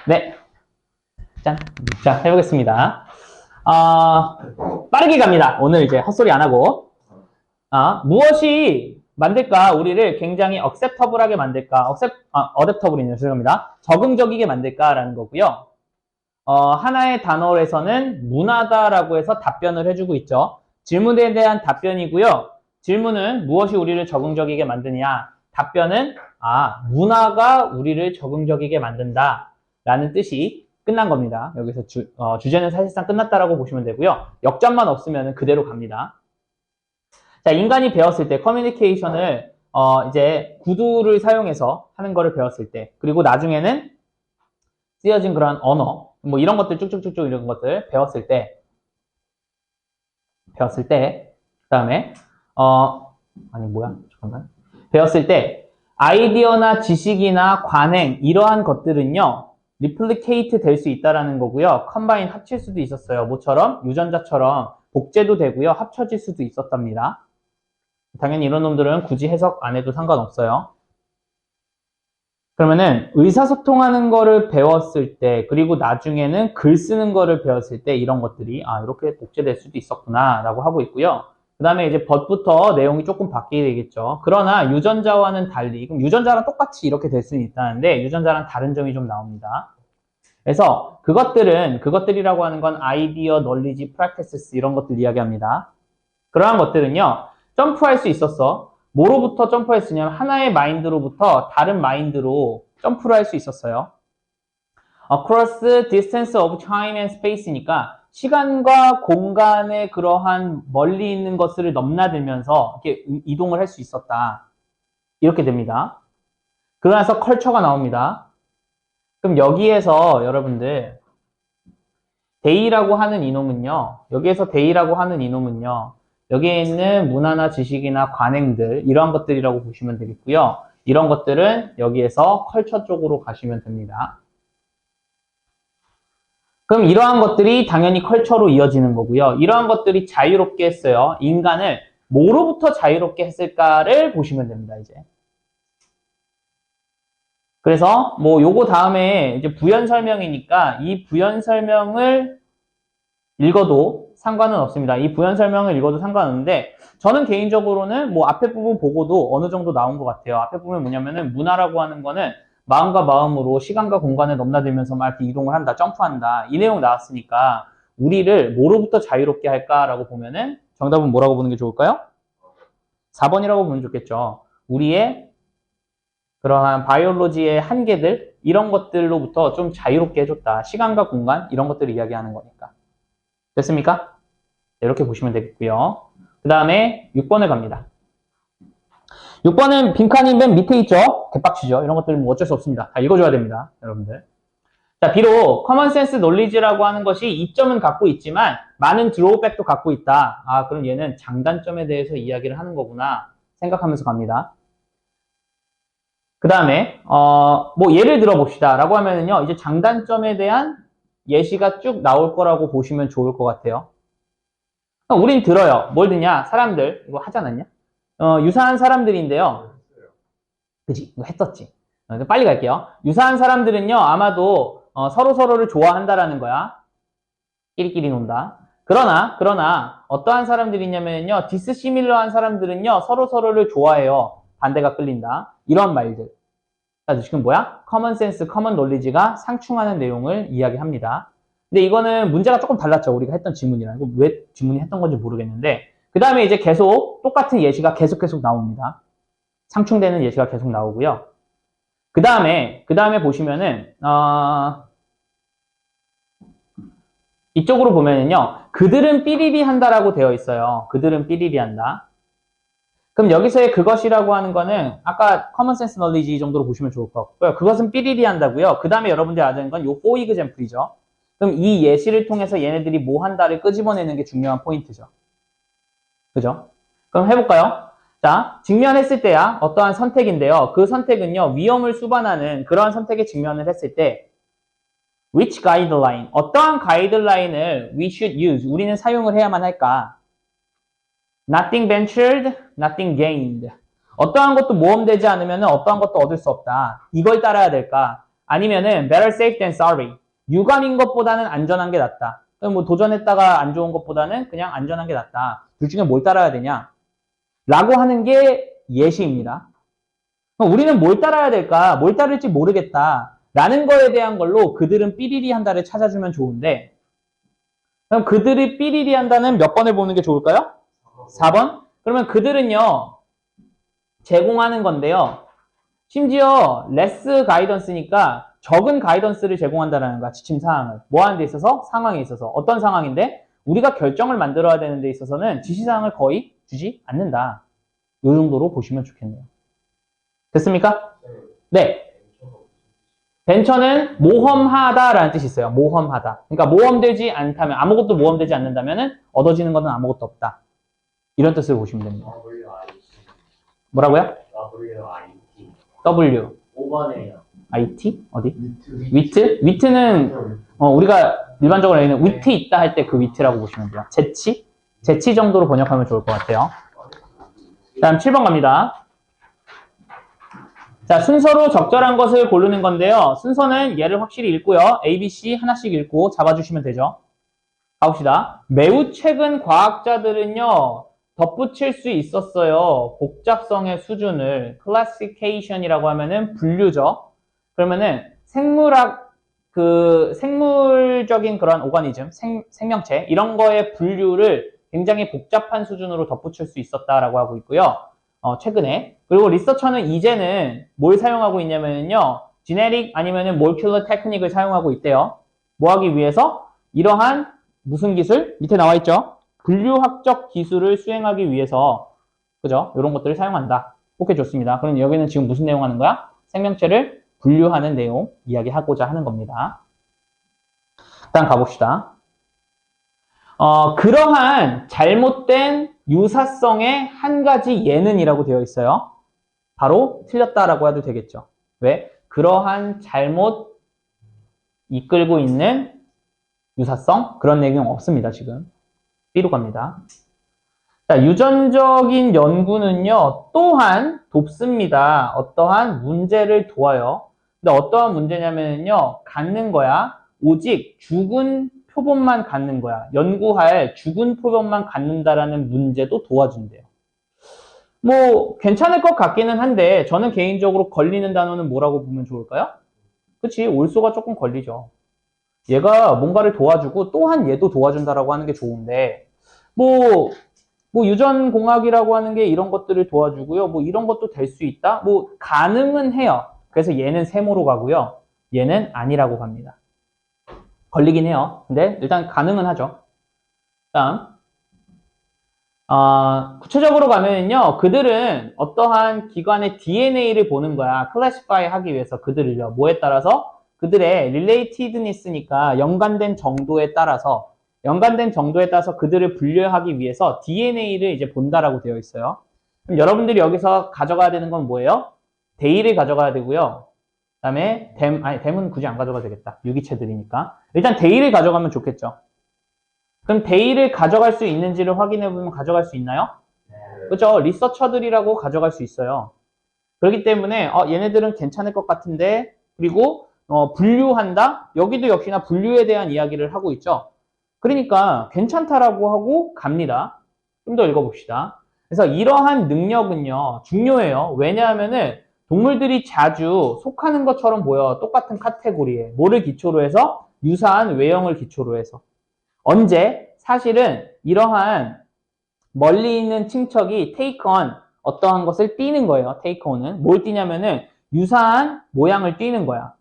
네. 짠. 자, 해보겠습니다. 빠르게 갑니다. 오늘 이제 헛소리 안 하고. 무엇이 만들까? 우리를 굉장히 acceptable하게 만들까? adaptable이네요. 죄송합니다. 적응적이게 만들까라는 거고요. 하나의 단어에서는 문화다라고 해서 답변을 해주고 있죠. 질문에 대한 답변이고요. 질문은 무엇이 우리를 적응적이게 만드냐? 답변은 문화가 우리를 적응적이게 만든다 라는 뜻이 끝난 겁니다. 여기서 주제는 사실상 끝났다라고 보시면 되고요. 역점만 없으면 그대로 갑니다. 자, 인간이 배웠을 때 커뮤니케이션을 이제 구두를 사용해서 하는 거를 배웠을 때, 그리고 나중에는 쓰여진 그런 언어, 뭐 이런 것들 쭉쭉쭉쭉 이런 것들 배웠을 때, 그다음에 잠깐만. 배웠을 때 아이디어나 지식이나 관행 이러한 것들은요 리플리케이트 될 수 있다라는 거고요. 컴바인 합칠 수도 있었어요. 뭐처럼 유전자처럼 복제도 되고요. 합쳐질 수도 있었답니다. 당연히 이런 놈들은 굳이 해석 안 해도 상관없어요. 그러면은 의사소통하는 거를 배웠을 때, 그리고 나중에는 글 쓰는 거를 배웠을 때 이런 것들이 이렇게 복제될 수도 있었구나 라고 하고 있고요. 그 다음에 이제 벗부터 내용이 조금 바뀌게 되겠죠. 그러나 유전자와는 달리, 그럼 유전자랑 똑같이 이렇게 될 수는 있다는데 유전자랑 다른 점이 좀 나옵니다. 그래서 그것들이라고 하는 건 아이디어, 널리지, 프랙티스 이런 것들 이야기합니다. 그러한 것들은요 점프할 수 있었어. 뭐로부터 점프했으냐면 하나의 마인드로부터 다른 마인드로 점프를 할 수 있었어요. Across distance of time and space니까 시간과 공간의 그러한 멀리 있는 것을 넘나들면서 이렇게 이동을 할 수 있었다. 이렇게 됩니다. 그러면서 컬처가 나옵니다. 그럼 여기에서 여러분들 데이라고 하는 이놈은요. 여기에 있는 문화나 지식이나 관행들 이러한 것들이라고 보시면 되겠고요. 이런 것들은 여기에서 컬처 쪽으로 가시면 됩니다. 그럼 이러한 것들이 당연히 컬처로 이어지는 거고요. 이러한 것들이 자유롭게 했어요. 인간을 뭐로부터 자유롭게 했을까를 보시면 됩니다. 이제. 그래서 뭐 요거 다음에 이제 부연 설명이니까 이 부연 설명을 읽어도 상관은 없습니다. 이 부연 설명을 읽어도 상관없는데 저는 개인적으로는 뭐 앞에 부분 보고도 어느 정도 나온 것 같아요. 앞에 부분 뭐냐면은 문화라고 하는 거는 마음과 마음으로 시간과 공간을 넘나들면서 막 이렇게 이동을 한다, 점프한다. 이 내용 나왔으니까 우리를 뭐로부터 자유롭게 할까라고 보면은 정답은 뭐라고 보는 게 좋을까요? 4번이라고 보면 좋겠죠. 우리의 그러한 바이올로지의 한계들 이런 것들로부터 좀 자유롭게 해줬다. 시간과 공간 이런 것들을 이야기하는 거니까. 됐습니까? 이렇게 보시면 되겠고요. 그 다음에 6번을 갑니다. 6번은 빈칸이 맨 밑에 있죠? 개빡치죠? 이런 것들은 뭐 어쩔 수 없습니다. 다 읽어줘야 됩니다. 여러분들. 자, 비록 커먼센스 논리지라고 하는 것이 이점은 갖고 있지만 많은 드로우백도 갖고 있다. 그럼 얘는 장단점에 대해서 이야기를 하는 거구나 생각하면서 갑니다. 그 다음에 뭐 예를 들어 봅시다 라고 하면은요 이제 장단점에 대한 예시가 쭉 나올 거라고 보시면 좋을 것 같아요. 우린 들어요. 뭘 듣냐? 사람들 이거 하지 않았냐? 유사한 사람들인데요. 그치? 이거 했었지. 빨리 갈게요. 유사한 사람들은요 아마도 서로서로를 좋아한다라는 거야. 끼리끼리 논다. 그러나 어떠한 사람들이 있냐면요 디스시밀러한 사람들은요 서로서로를 좋아해요. 반대가 끌린다. 이런 말들. 지금 뭐야? 커먼센스, 커먼 논리지가 상충하는 내용을 이야기합니다. 근데 이거는 문제가 조금 달랐죠. 우리가 했던 지문이랑. 이거 왜 지문이 했던 건지 모르겠는데 그 다음에 이제 계속 똑같은 예시가 계속 나옵니다. 상충되는 예시가 계속 나오고요. 그 다음에 보시면은 이쪽으로 보면은요 그들은 삐리리 한다라고 되어 있어요. 그들은 삐리리 한다. 그럼 여기서의 그것이라고 하는 거는 아까 커먼센스 널리지 정도로 보시면 좋을 것 같고요. 그것은 삐리리 한다고요. 그 다음에 여러분들이 아는 건 요 for example이죠. 그럼 이 예시를 통해서 얘네들이 뭐 한다를 끄집어내는 게 중요한 포인트죠. 그죠? 그럼 해볼까요? 자, 직면했을 때야 어떠한 선택인데요. 그 선택은요 위험을 수반하는 그러한 선택에 직면을 했을 때 which guideline, 어떠한 가이드라인을 we should use, 우리는 사용을 해야만 할까? Nothing ventured, nothing gained. 어떠한 것도 모험되지 않으면 어떠한 것도 얻을 수 없다. 이걸 따라야 될까? 아니면은 better safe than sorry. 유감인 것보다는 안전한 게 낫다. 뭐 도전했다가 안 좋은 것보다는 그냥 안전한 게 낫다. 둘 중에 뭘 따라야 되냐? 라고 하는 게 예시입니다. 그럼 우리는 뭘 따라야 될까? 뭘 따를지 모르겠다. 라는 거에 대한 걸로 그들은 삐리리 한다를 찾아주면 좋은데, 그럼 그들이 삐리리 한다는 몇 번을 보는 게 좋을까요? 4번? 그러면 그들은요, 제공하는 건데요. 심지어 레스 가이던스니까 적은 가이던스를 제공한다는 거야. 지침 사항을. 뭐 하는 데 있어서? 상황에 있어서. 어떤 상황인데? 우리가 결정을 만들어야 되는 데 있어서는 지시사항을 거의 주지 않는다. 이 정도로 보시면 좋겠네요. 됐습니까? 네. 벤처는 모험하다라는 뜻이 있어요. 모험하다. 그러니까 모험되지 않다면, 아무것도 모험되지 않는다면 얻어지는 것은 아무것도 없다. 이런 뜻을 보시면 됩니다. 뭐라고요? W. 5번에요. IT? 어디? 위트? 위트는 우리가 일반적으로 얘기하는 위트 있다 할 때 그 위트라고 보시면 돼요. 재치? 재치 정도로 번역하면 좋을 것 같아요. 다음 7번 갑니다. 자, 순서로 적절한 것을 고르는 건데요. 순서는 얘를 확실히 읽고요. A, B, C 하나씩 읽고 잡아주시면 되죠. 가봅시다. 매우 최근 과학자들은요. 덧붙일 수 있었어요. 복잡성의 수준을. classification이라고 하면은 분류죠. 그러면은 생물적인 그런 오가니즘, 생명체 이런 거의 분류를 굉장히 복잡한 수준으로 덧붙일 수 있었다라고 하고 있고요. 최근에. 그리고 리서처는 이제는 뭘 사용하고 있냐면요. 지네릭 아니면은 몰큘러 테크닉을 사용하고 있대요. 뭐 하기 위해서? 이러한 무슨 기술? 밑에 나와 있죠. 분류학적 기술을 수행하기 위해서 그죠? 이런 것들을 사용한다. 오케이, 좋습니다. 그럼 여기는 지금 무슨 내용 하는 거야? 생명체를 분류하는 내용 이야기하고자 하는 겁니다. 일단 가봅시다. 그러한 잘못된 유사성의 한 가지 예는이라고 되어 있어요. 바로 틀렸다라고 해도 되겠죠. 왜? 그러한 잘못 이끌고 있는 유사성? 그런 내용 없습니다, 지금. B로 갑니다. 자, 유전적인 연구는요, 또한 돕습니다. 어떠한 문제를 도와요. 근데 어떠한 문제냐면요, 갖는 거야. 오직 죽은 표본만 갖는 거야. 연구할 죽은 표본만 갖는다라는 문제도 도와준대요. 뭐 괜찮을 것 같기는 한데 저는 개인적으로 걸리는 단어는 뭐라고 보면 좋을까요? 그치, 올소가 조금 걸리죠. 얘가 뭔가를 도와주고 또한 얘도 도와준다라고 하는 게 좋은데 뭐 유전공학이라고 하는 게 이런 것들을 도와주고요. 뭐 이런 것도 될 수 있다? 뭐 가능은 해요. 그래서 얘는 세모로 가고요. 얘는 아니라고 갑니다. 걸리긴 해요. 근데 일단 가능은 하죠. 다음 구체적으로 가면요. 그들은 어떠한 기관의 DNA를 보는 거야. 클래시파이 하기 위해서 그들을요. 뭐에 따라서? 그들의 relatedness니까 연관된 정도에 따라서 그들을 분류하기 위해서 DNA를 이제 본다라고 되어 있어요. 그럼 여러분들이 여기서 가져가야 되는 건 뭐예요? 데이를 가져가야 되고요. 그 다음에 댐은 굳이 안 가져가도 되겠다. 유기체들이니까. 일단 데이를 가져가면 좋겠죠. 그럼 데이를 가져갈 수 있는지를 확인해보면 가져갈 수 있나요? 그렇죠? 리서처들이라고 가져갈 수 있어요. 그렇기 때문에 얘네들은 괜찮을 것 같은데 그리고 분류한다? 여기도 역시나 분류에 대한 이야기를 하고 있죠. 그러니까 괜찮다라고 하고 갑니다. 좀 더 읽어봅시다. 그래서 이러한 능력은요 중요해요. 왜냐하면은 동물들이 자주 속하는 것처럼 보여. 똑같은 카테고리에. 뭐를 기초로 해서? 유사한 외형을 기초로 해서. 언제? 사실은 이러한 멀리 있는 친척이 take on 어떠한 것을 띄는 거예요. take on은. 뭘 띄냐면은 유사한 모양을 띄는 거야.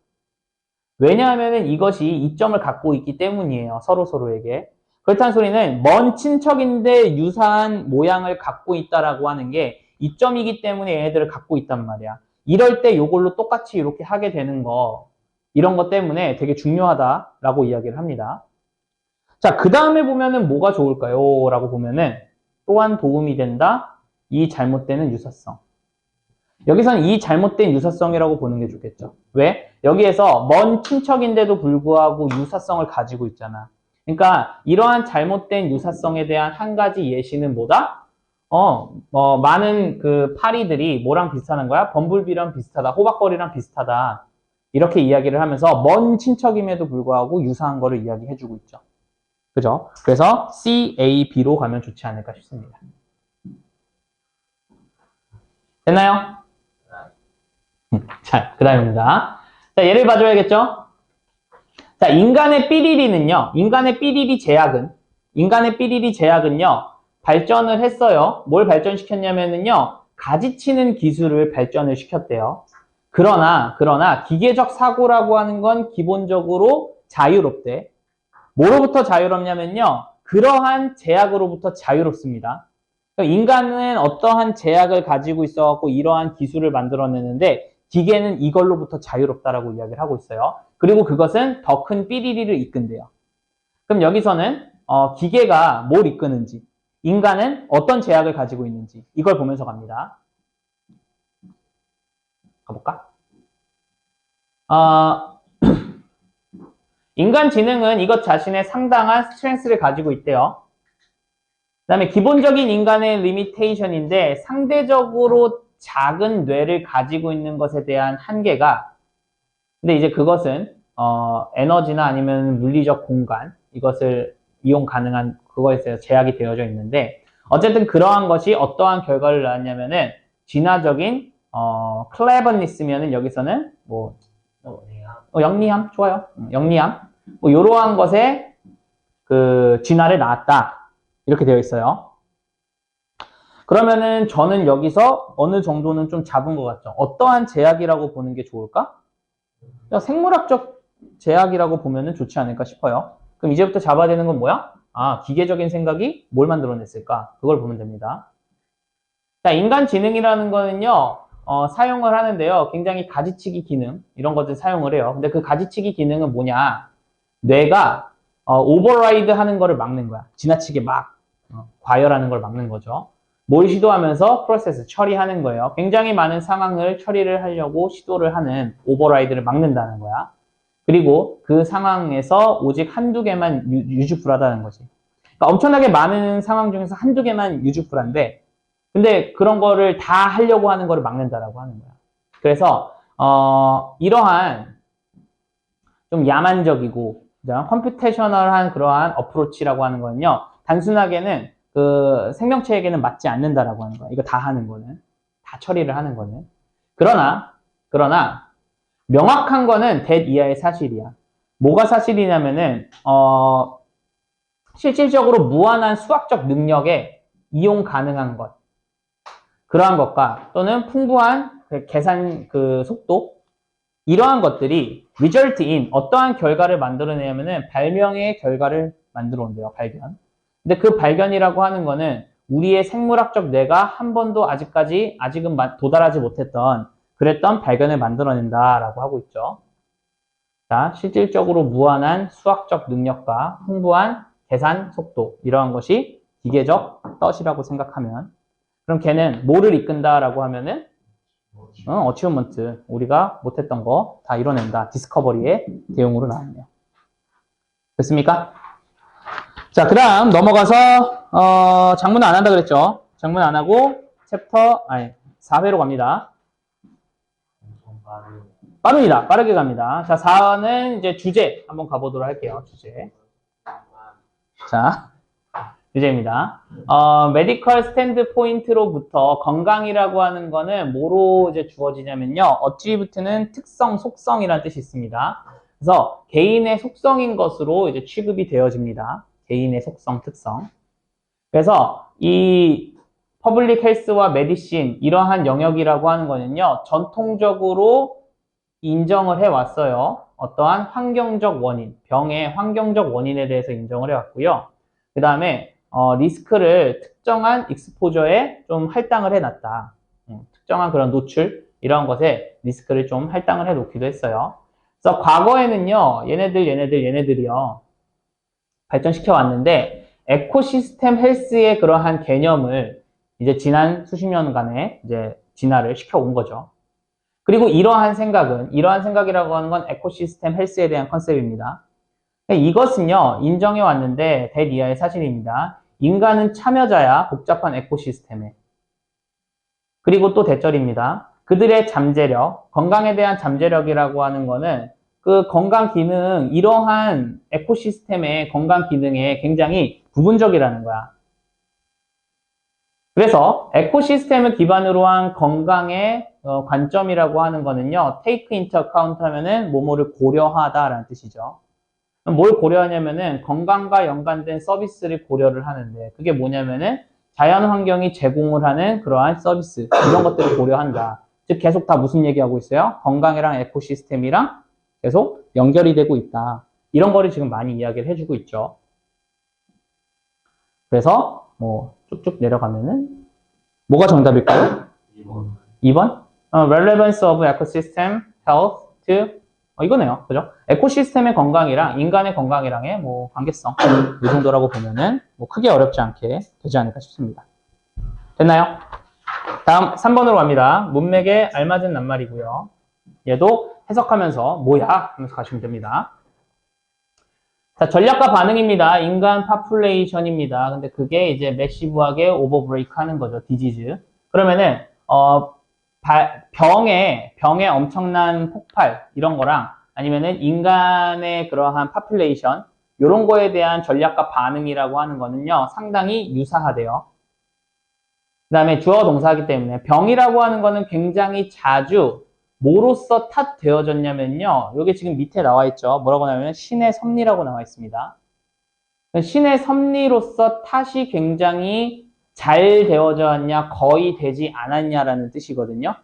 왜냐하면은 이것이 이점을 갖고 있기 때문이에요. 서로에게. 그렇다는 소리는 먼 친척인데 유사한 모양을 갖고 있다라고 하는 게 이점이기 때문에 얘네들을 갖고 있단 말이야. 이럴 때 이걸로 똑같이 이렇게 하게 되는 거 이런 것 때문에 되게 중요하다라고 이야기를 합니다. 자, 그 다음에 보면은 뭐가 좋을까요? 라고 보면은 또한 도움이 된다. 이 잘못되는 유사성. 여기서는 이 잘못된 유사성이라고 보는 게 좋겠죠. 왜? 여기에서 먼 친척인데도 불구하고 유사성을 가지고 있잖아. 그러니까 이러한 잘못된 유사성에 대한 한 가지 예시는 뭐다? 많은 그 파리들이 뭐랑 비슷한 거야? 범블비랑 비슷하다. 호박벌이랑 비슷하다. 이렇게 이야기를 하면서 먼 친척임에도 불구하고 유사한 거를 이야기해주고 있죠. 그죠? 그래서 C, A, B로 가면 좋지 않을까 싶습니다. 됐나요? 자, 그 다음입니다. 자, 예를 봐줘야겠죠? 자, 인간의 삐리리는요, 인간의 삐리리 제약은요, 발전을 했어요. 뭘 발전시켰냐면요, 가지치는 기술을 발전을 시켰대요. 그러나, 기계적 사고라고 하는 건 기본적으로 자유롭대. 뭐로부터 자유롭냐면요, 그러한 제약으로부터 자유롭습니다. 인간은 어떠한 제약을 가지고 있어갖고 이러한 기술을 만들어내는데 기계는 이걸로부터 자유롭다라고 이야기를 하고 있어요. 그리고 그것은 더 큰 삐리리를 이끈대요. 그럼 여기서는 기계가 뭘 이끄는지, 인간은 어떤 제약을 가지고 있는지 이걸 보면서 갑니다. 가볼까? 인간 지능은 이것 자신의 상당한 스트렝스를 가지고 있대요. 그 다음에 기본적인 인간의 리미테이션인데 상대적으로 작은 뇌를 가지고 있는 것에 대한 한계가, 근데 이제 그것은 에너지나 아니면 물리적 공간, 이것을 이용 가능한 그거에 대해서 제약이 되어져 있는데, 어쨌든 그러한 것이 어떠한 결과를 낳았냐면은 진화적인 클레버니스면은 여기서는 뭐 영리함 좋아요. 영리함 뭐 이러한 것에 그 진화를 낳았다. 이렇게 되어 있어요. 그러면은 저는 여기서 어느 정도는 좀 잡은 것 같죠. 어떠한 제약이라고 보는 게 좋을까? 생물학적 제약이라고 보면은 좋지 않을까 싶어요. 그럼 이제부터 잡아야 되는 건 뭐야? 기계적인 생각이 뭘 만들어냈을까? 그걸 보면 됩니다. 자, 인간 지능이라는 거는요, 사용을 하는데요. 굉장히 가지치기 기능, 이런 것들 사용을 해요. 근데 그 가지치기 기능은 뭐냐? 뇌가 오버라이드 하는 거를 막는 거야. 지나치게 막 과열하는 걸 막는 거죠. 뭘 시도하면서 프로세스 처리하는 거예요. 굉장히 많은 상황을 처리를 하려고 시도를 하는 오버라이드를 막는다는 거야. 그리고 그 상황에서 오직 한두 개만 유즈풀하다는 거지. 그러니까 엄청나게 많은 상황 중에서 한두 개만 유즈풀한데, 근데 그런 거를 다 하려고 하는 거를 막는다라고 하는 거야. 그래서 이러한 좀 야만적이고 컴퓨테이셔널한 그러한 어프로치라고 하는 거는요, 단순하게는 그 생명체에게는 맞지 않는다라고 하는 거야. 이거 다 하는 거는, 다 처리를 하는 거는. 그러나 명확한 거는 that 이하의 사실이야. 뭐가 사실이냐면은 실질적으로 무한한 수학적 능력에 이용 가능한 것, 그러한 것과 또는 풍부한 계산 그 속도, 이러한 것들이 result in 어떠한 결과를 만들어내냐면은 발명의 결과를 만들어 온대요. 발견. 근데 그 발견이라고 하는 거는 우리의 생물학적 뇌가 한 번도 아직은 도달하지 못했던 그랬던 발견을 만들어낸다라고 하고 있죠. 자, 실질적으로 무한한 수학적 능력과 풍부한 계산 속도, 이러한 것이 기계적 덫이라고 생각하면, 그럼 걔는 뭐를 이끈다라고 하면은 어치브먼트, 우리가 못했던 거 다 이뤄낸다. 디스커버리의 대용으로 나왔네요. 됐습니까? 자, 그 다음 넘어가서 장문 안 한다 그랬죠? 장문 안 하고 챕터 4회로 갑니다. 빠릅니다. 빠르게 갑니다. 자, 4는 이제 주제 한번 가보도록 할게요. 주제. 자, 주제입니다. 메디컬 스탠드 포인트로부터 건강이라고 하는 거는 뭐로 이제 주어지냐면요. 어치부트는 특성, 속성이라는 뜻이 있습니다. 그래서 개인의 속성인 것으로 이제 취급이 되어집니다. 개인의 속성, 특성. 그래서 이 퍼블릭 헬스와 메디신, 이러한 영역이라고 하는 거는요, 전통적으로 인정을 해왔어요. 어떠한 환경적 원인, 병의 환경적 원인에 대해서 인정을 해왔고요. 그 다음에 리스크를 특정한 익스포저에 좀 할당을 해놨다. 특정한 그런 노출, 이런 것에 리스크를 좀 할당을 해놓기도 했어요. 그래서 과거에는요, 얘네들이요, 발전시켜 왔는데, 에코시스템 헬스의 그러한 개념을 이제 지난 수십 년간의 이제 진화를 시켜온 거죠. 그리고 이러한 생각이라고 하는 건 에코시스템 헬스에 대한 컨셉입니다. 이것은요, 인정해 왔는데, that 이하의 사실입니다. 인간은 참여자야, 복잡한 에코시스템에. 그리고 또 대절입니다. 그들의 잠재력, 건강에 대한 잠재력이라고 하는 거는 그 건강 기능, 이러한 에코시스템의 건강 기능에 굉장히 부분적이라는 거야. 그래서 에코시스템을 기반으로 한 건강의 관점이라고 하는 거는요, take into account 하면은 뭐뭐를 고려하다라는 뜻이죠. 뭘 고려하냐면은 건강과 연관된 서비스를 고려를 하는데, 그게 뭐냐면은 자연 환경이 제공을 하는 그러한 서비스, 이런 것들을 고려한다. 즉 계속 다 무슨 얘기하고 있어요? 건강이랑 에코시스템이랑 계속 연결이 되고 있다. 이런 거를 지금 많이 이야기를 해주고 있죠. 그래서 뭐 쭉쭉 내려가면은 뭐가 정답일까요? 2번? Relevance of ecosystem health to 이거네요. 그죠? 에코시스템의 건강이랑 인간의 건강이랑의 뭐 관계성 이 정도라고 보면은 뭐 크게 어렵지 않게 되지 않을까 싶습니다. 됐나요? 다음 3번으로 갑니다. 문맥에 알맞은 낱말이고요. 얘도 해석하면서 뭐야? 하면서 가시면 됩니다. 자, 전략과 반응입니다. 인간 파퓰레이션입니다. 근데 그게 이제 매시브하게 오버브레이크 하는 거죠. 디지즈. 그러면은 병의 엄청난 폭발 이런 거랑 아니면은 인간의 그러한 파퓰레이션 이런 거에 대한 전략과 반응이라고 하는 거는요. 상당히 유사하대요. 그 다음에 주어 동사이기 때문에 병이라고 하는 거는 굉장히 자주 뭐로써 탓되어졌냐면요. 여기 지금 밑에 나와 있죠. 뭐라고 나오면 신의 섭리라고 나와 있습니다. 신의 섭리로서 탓이 굉장히 잘 되어졌냐, 거의 되지 않았냐라는 뜻이거든요.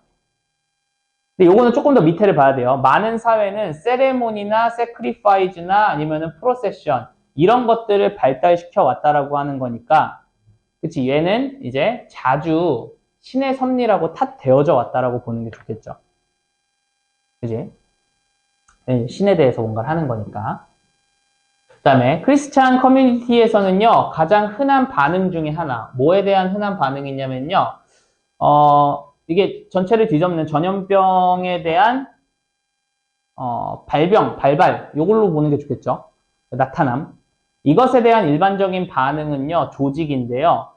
근데 요거는 조금 더 밑에를 봐야 돼요. 많은 사회는 세레모니나 세크리파이즈나 아니면은 프로세션 이런 것들을 발달시켜 왔다라고 하는 거니까, 그치? 얘는 이제 자주 신의 섭리라고 탓되어져 왔다라고 보는 게 좋겠죠. 그지? 신에 대해서 뭔가를 하는 거니까. 그 다음에 크리스찬 커뮤니티에서는요, 가장 흔한 반응 중에 하나, 뭐에 대한 흔한 반응이냐면요, 이게 전체를 뒤덮는 전염병에 대한 발발, 요걸로 보는 게 좋겠죠. 나타남. 이것에 대한 일반적인 반응은요, 조직인데요.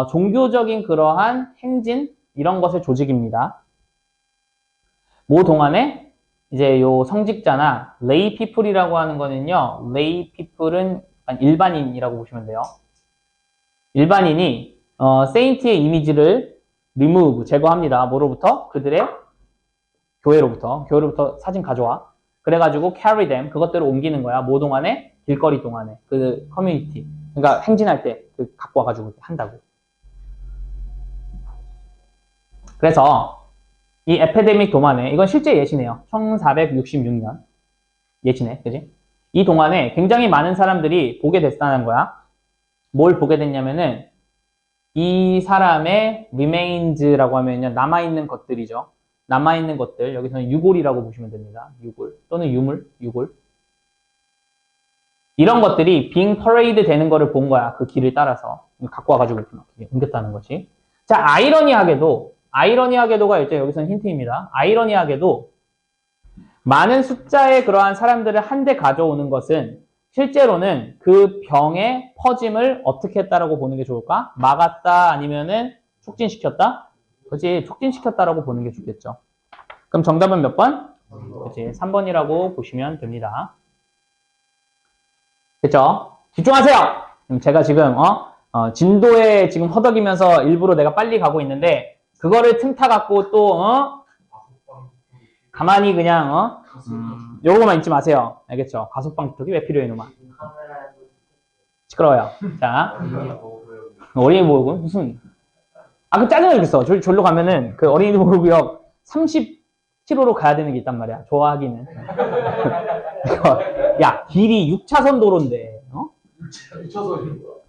종교적인 그러한 행진, 이런 것의 조직입니다. 모 동안에 이제 요 성직자나 레이 피플이라고 하는 거는요, 레이 피플은 일반인이라고 보시면 돼요. 일반인이 세인트의 이미지를 remove, 제거합니다. 뭐로부터? 그들의 교회로부터 사진 가져와. 그래가지고 carry them, 그것들을 옮기는 거야. 뭐 동안에? 길거리 동안에. 그 커뮤니티. 그러니까 행진할 때 갖고 와가지고 한다고. 그래서 이 에피데믹 동안에, 이건 실제 예시네요. 1466년 예시네, 그지? 이 동안에 굉장히 많은 사람들이 보게 됐다는 거야. 뭘 보게 됐냐면은 이 사람의 remains라고 하면요, 남아있는 것들이죠. 남아있는 것들, 여기서는 유골이라고 보시면 됩니다. 유골 또는 유골. 이런 것들이 being parade 되는 거를 본 거야. 그 길을 따라서 갖고 와가지고 이렇게 옮겼다는 거지. 자, 아이러니하게도가 이제 여기서는 힌트입니다. 아이러니하게도 많은 숫자의 그러한 사람들을 한데 가져오는 것은 실제로는 그 병의 퍼짐을 어떻게 했다라고 보는 게 좋을까? 막았다 아니면은 촉진시켰다? 그렇지, 촉진시켰다라고 보는 게 좋겠죠. 그럼 정답은 몇 번? 그렇지, 3번이라고 보시면 됩니다. 됐죠? 집중하세요! 제가 지금 진도에 지금 허덕이면서 일부러 내가 빨리 가고 있는데 그거를 틈타 갖고 또 가만히 그냥 요거만 잊지 마세요. 알겠죠? 가속방지턱이 왜 필요해, 이놈아? 시끄러워요. 자, 어린이 보호구역 무슨 그 짜증나 죽겠어. 졸로 가면은 그 어린이 보호구역 30km로 가야 되는 게 있단 말이야. 좋아하기는. 야, 길이 6차선 도로인데,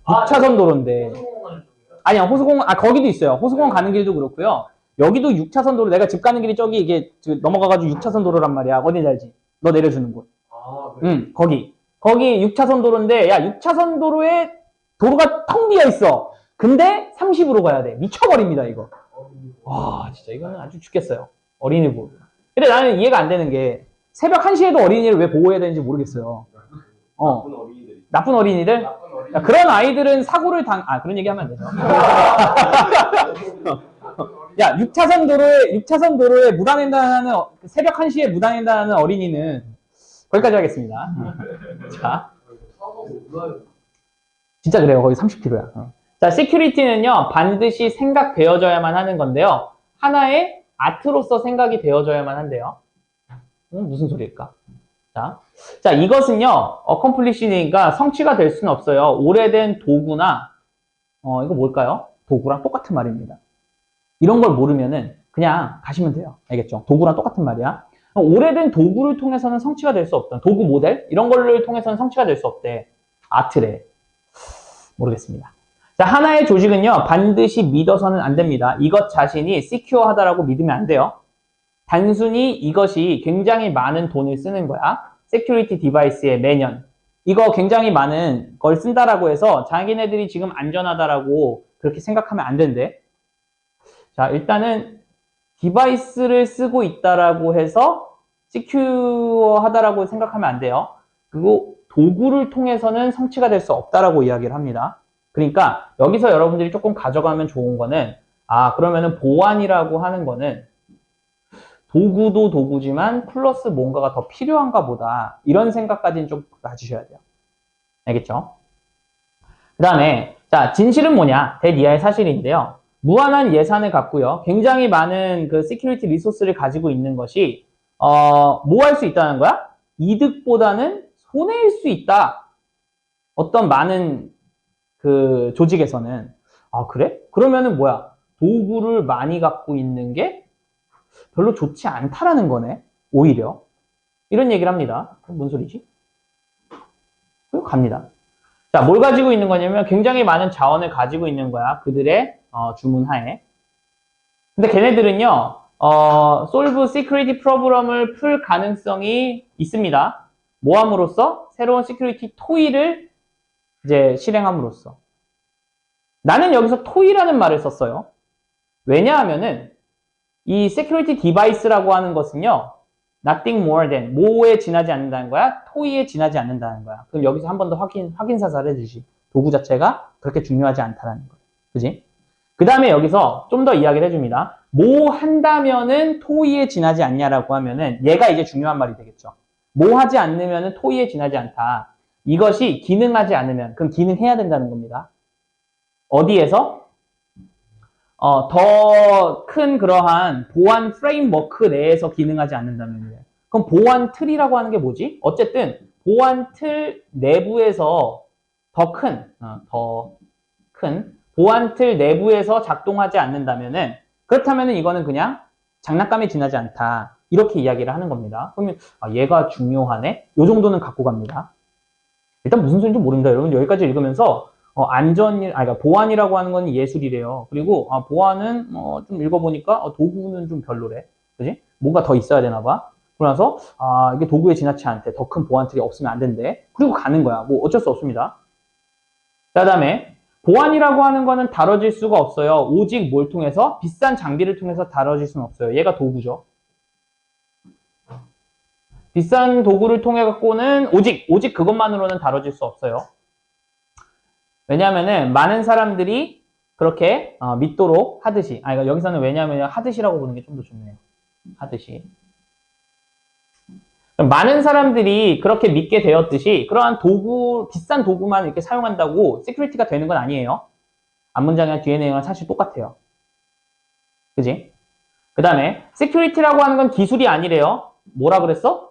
6차선 도로인데. 아니야, 호수공원, 거기도 있어요. 호수공원 가는 길도 그렇고요. 여기도 6차선 도로, 내가 집 가는 길이 저기 이게 넘어가가지고 6차선 도로란 말이야. 어딘지 알지? 너 내려주는 곳. 네. 거기 6차선 도로인데, 야, 6차선 도로에 도로가 텅 비어 있어. 근데 30으로 가야 돼. 미쳐버립니다, 이거. 와, 진짜 이거는 아주 죽겠어요. 어린이 보호. 근데 나는 이해가 안 되는 게, 새벽 1시에도 어린이를 왜 보호해야 되는지 모르겠어요. 나쁜 어린이들? 야, 그런 아이들은 사고를 그런 얘기 하면 안 되죠. 야, 6차선 도로에 무단횡단하는, 새벽 1시에 무단횡단하는 어린이는, 거기까지 하겠습니다. 자. 진짜 그래요. 거의 30km야. 자, 시큐리티는요, 반드시 생각되어져야만 하는 건데요. 하나의 아트로서 생각이 되어져야만 한대요. 무슨 소리일까? 자, 이것은요, 어컴플리시니까 성취가 될 수는 없어요. 오래된 도구나, 이거 뭘까요? 도구랑 똑같은 말입니다. 이런 걸 모르면은 그냥 가시면 돼요. 알겠죠? 도구랑 똑같은 말이야. 오래된 도구를 통해서는 성취가 될 수 없다. 도구 모델? 이런 걸를 통해서는 성취가 될 수 없대. 아트래. 모르겠습니다. 자, 하나의 조직은요, 반드시 믿어서는 안 됩니다. 이것 자신이 시큐어하다라고 믿으면 안 돼요. 단순히 이것이 굉장히 많은 돈을 쓰는 거야. 세큐리티 디바이스에 매년. 이거 굉장히 많은 걸 쓴다라고 해서 자기네들이 지금 안전하다라고 그렇게 생각하면 안 된대. 자, 일단은 디바이스를 쓰고 있다라고 해서 시큐어하다라고 생각하면 안 돼요. 그리고 도구를 통해서는 성취가 될 수 없다라고 이야기를 합니다. 그러니까 여기서 여러분들이 조금 가져가면 좋은 거는 그러면은 보안이라고 하는 거는 도구도 도구지만 플러스 뭔가가 더 필요한가 보다. 이런 생각까지는 좀 가지셔야 돼요. 알겠죠? 그 다음에 자, 진실은 뭐냐? 대니아의 사실인데요. 무한한 예산을 갖고요. 굉장히 많은 그 시큐리티 리소스를 가지고 있는 것이 뭐 할 수 있다는 거야? 이득보다는 손해일 수 있다. 어떤 많은 그 조직에서는. 그래? 그러면은 뭐야? 도구를 많이 갖고 있는 게 별로 좋지 않다라는 거네. 오히려. 이런 얘기를 합니다. 뭔 소리지? 그리고 갑니다. 자, 뭘 가지고 있는 거냐면 굉장히 많은 자원을 가지고 있는 거야. 그들의 주문 하에. 근데 걔네들은요. 솔브 시큐리티 프로그램을 풀 가능성이 있습니다. 뭐 함으로써? 새로운 시큐리티 토이를 이제 실행함으로써. 나는 여기서 토이라는 말을 썼어요. 왜냐하면은 이 시큐리티 디바이스라고 하는 것은요. nothing more than, 뭐에 지나지 않는다는 거야? 토이에 지나지 않는다는 거야. 그럼 여기서 한 번 더 확인 사살해 주시. 도구 자체가 그렇게 중요하지 않다라는 거예요. 그지? 그 다음에 여기서 좀 더 이야기를 해줍니다. 뭐 한다면은 토이에 지나지 않냐라고 하면은 얘가 이제 중요한 말이 되겠죠. 뭐 하지 않으면은 토이에 지나지 않다. 이것이 기능하지 않으면 그럼 기능해야 된다는 겁니다. 어디에서? 더 큰 그러한 보안 프레임워크 내에서 기능하지 않는다면요. 그럼 보안 틀이라고 하는 게 뭐지? 어쨌든 보안 틀 내부에서 더 큰 보안 틀 내부에서 작동하지 않는다면은 그렇다면은 이거는 그냥 장난감에 지나지 않다. 이렇게 이야기를 하는 겁니다. 그러면 얘가 중요하네? 요 정도는 갖고 갑니다. 일단 무슨 소리인지 모릅니다. 여러분 여기까지 읽으면서 그러니까 보안이라고 하는 건 예술이래요. 그리고 보안은 좀 읽어보니까 도구는 좀 별로래. 그지? 뭔가 더 있어야 되나 봐. 그러면서 이게 도구에 지나치 않대. 더 큰 보안 틀이 없으면 안 된대. 그리고 가는 거야. 뭐 어쩔 수 없습니다. 그 다음에 보안이라고 하는 거는 다뤄질 수가 없어요. 오직 뭘 통해서? 비싼 장비를 통해서 다뤄질 수는 없어요. 얘가 도구죠. 비싼 도구를 통해 갖고는 오직 그것만으로는 다뤄질 수 없어요. 왜냐하면은 많은 사람들이 그렇게 믿도록 하듯이 그러니까 여기서는 왜냐하면 하듯이라고 보는 게 좀 더 좋네요. 하듯이. 많은 사람들이 그렇게 믿게 되었듯이 그러한 비싼 도구만 이렇게 사용한다고 시큐리티가 되는 건 아니에요. 앞문장이랑 뒤에 내용은 사실 똑같아요. 그지? 그 다음에 시큐리티라고 하는 건 기술이 아니래요. 뭐라 그랬어?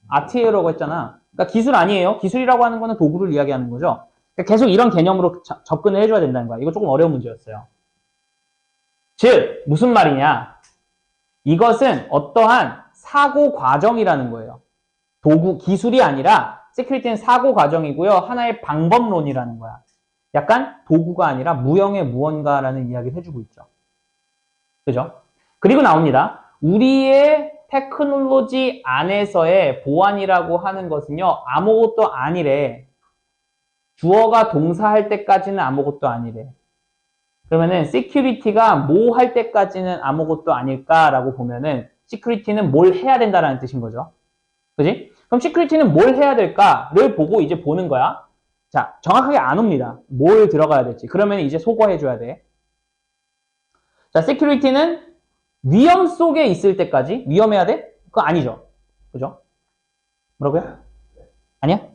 아트예요라고 했잖아. 그러니까 기술 아니에요. 기술이라고 하는 거는 도구를 이야기하는 거죠. 그러니까 계속 이런 개념으로 접근을 해줘야 된다는 거야. 이거 조금 어려운 문제였어요. 즉 무슨 말이냐? 이것은 어떠한 사고 과정이라는 거예요. 도구, 기술이 아니라 시큐리티는 사고 과정이고요. 하나의 방법론이라는 거야. 약간 도구가 아니라 무형의 무언가라는 이야기를 해주고 있죠. 그죠? 그리고 나옵니다. 우리의 테크놀로지 안에서의 보안이라고 하는 것은요. 아무것도 아니래. 주어가 동사할 때까지는 아무것도 아니래. 그러면은 시큐리티가 뭐 할 때까지는 아무것도 아닐까라고 보면은 시큐리티는 뭘 해야 된다라는 뜻인 거죠. 그지? 그럼 시큐리티는 뭘 해야 될까를 보고 이제 보는 거야. 자, 정확하게 안 옵니다. 뭘 들어가야 될지. 그러면 이제 소거해줘야 돼. 자, 시큐리티는 위험 속에 있을 때까지 위험해야 돼? 그거 아니죠. 그죠? 뭐라고요? 아니야?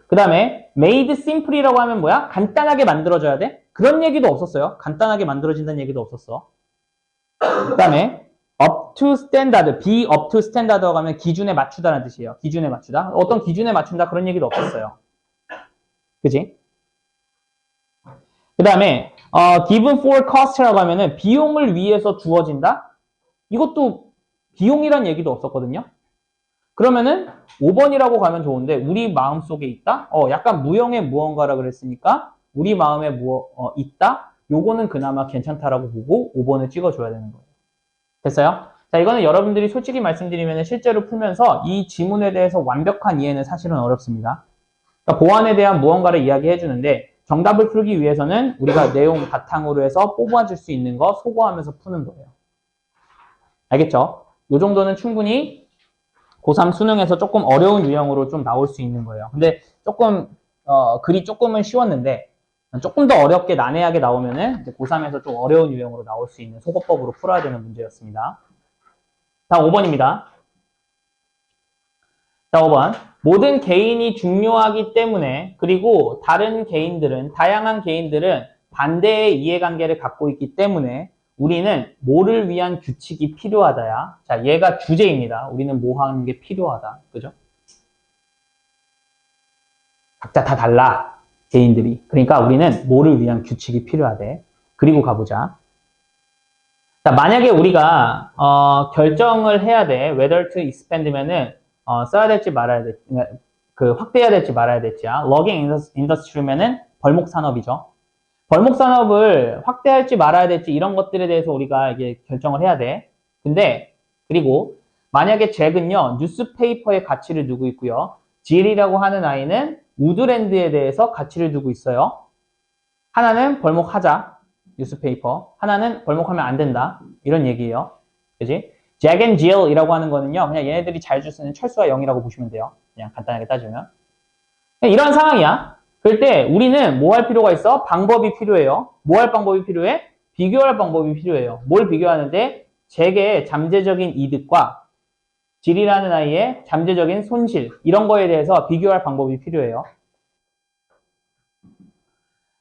그 다음에 made simply라고 하면 뭐야? 간단하게 만들어져야 돼? 그런 얘기도 없었어요. 간단하게 만들어진다는 얘기도 없었어. 그 다음에 up to standard, be up to standard라고 하면 기준에 맞추다라는 뜻이에요. 기준에 맞추다. 어떤 기준에 맞춘다 그런 얘기도 없었어요. 그지? 그 다음에 given for cost라고 하면은 비용을 위해서 주어진다? 이것도 비용이란 얘기도 없었거든요. 그러면은 5번이라고 가면 좋은데 우리 마음속에 있다? 약간 무형의 무언가라 그랬으니까 우리 마음에 있다? 요거는 그나마 괜찮다라고 보고 5번을 찍어줘야 되는 거예요. 됐어요? 자, 이거는 여러분들이 솔직히 말씀드리면 실제로 풀면서 이 지문에 대해서 완벽한 이해는 사실은 어렵습니다. 그러니까 보안에 대한 무언가를 이야기해 주는데 정답을 풀기 위해서는 우리가 내용 바탕으로 해서 뽑아줄 수 있는 거 소거하면서 푸는 거예요. 알겠죠? 요 정도는 충분히 고3 수능에서 조금 어려운 유형으로 좀 나올 수 있는 거예요. 근데 조금 글이 조금은 쉬웠는데 조금 더 어렵게 난해하게 나오면은 이제 고3에서 좀 어려운 유형으로 나올 수 있는 소거법으로 풀어야 되는 문제였습니다. 다음 5번입니다. 자, 5번. 모든 개인이 중요하기 때문에 그리고 다양한 개인들은 반대의 이해관계를 갖고 있기 때문에 우리는 뭐를 위한 규칙이 필요하다야. 자, 얘가 주제입니다. 우리는 뭐 하는 게 필요하다. 그죠? 각자 다 달라. 개인들이. 그러니까 우리는 뭐를 위한 규칙이 필요하대. 그리고 가보자. 자, 만약에 우리가 결정을 해야 돼. whether to expand면은 써야 될지 말아야 될지, 확대해야 될지 말아야 될지야. logging industry면은 벌목 산업이죠. 벌목 산업을 확대할지 말아야 될지 이런 것들에 대해서 우리가 이게 결정을 해야 돼. 근데 그리고 만약에 잭은요 뉴스페이퍼에 가치를 두고 있고요. 질이라고 하는 아이는 우드랜드에 대해서 가치를 두고 있어요. 하나는 벌목하자 뉴스페이퍼, 하나는 벌목하면 안 된다 이런 얘기예요. 그지? 잭 앤 질이라고 하는 거는요 그냥 얘네들이 자주 쓰는 철수와 영이라고 보시면 돼요. 그냥 간단하게 따지면 이런 상황이야. 그럴 때 우리는 뭐 할 필요가 있어? 방법이 필요해요. 뭐 할 방법이 필요해? 비교할 방법이 필요해요. 뭘 비교하는데? 잭의 잠재적인 이득과 질이라는 아이의 잠재적인 손실 이런 거에 대해서 비교할 방법이 필요해요.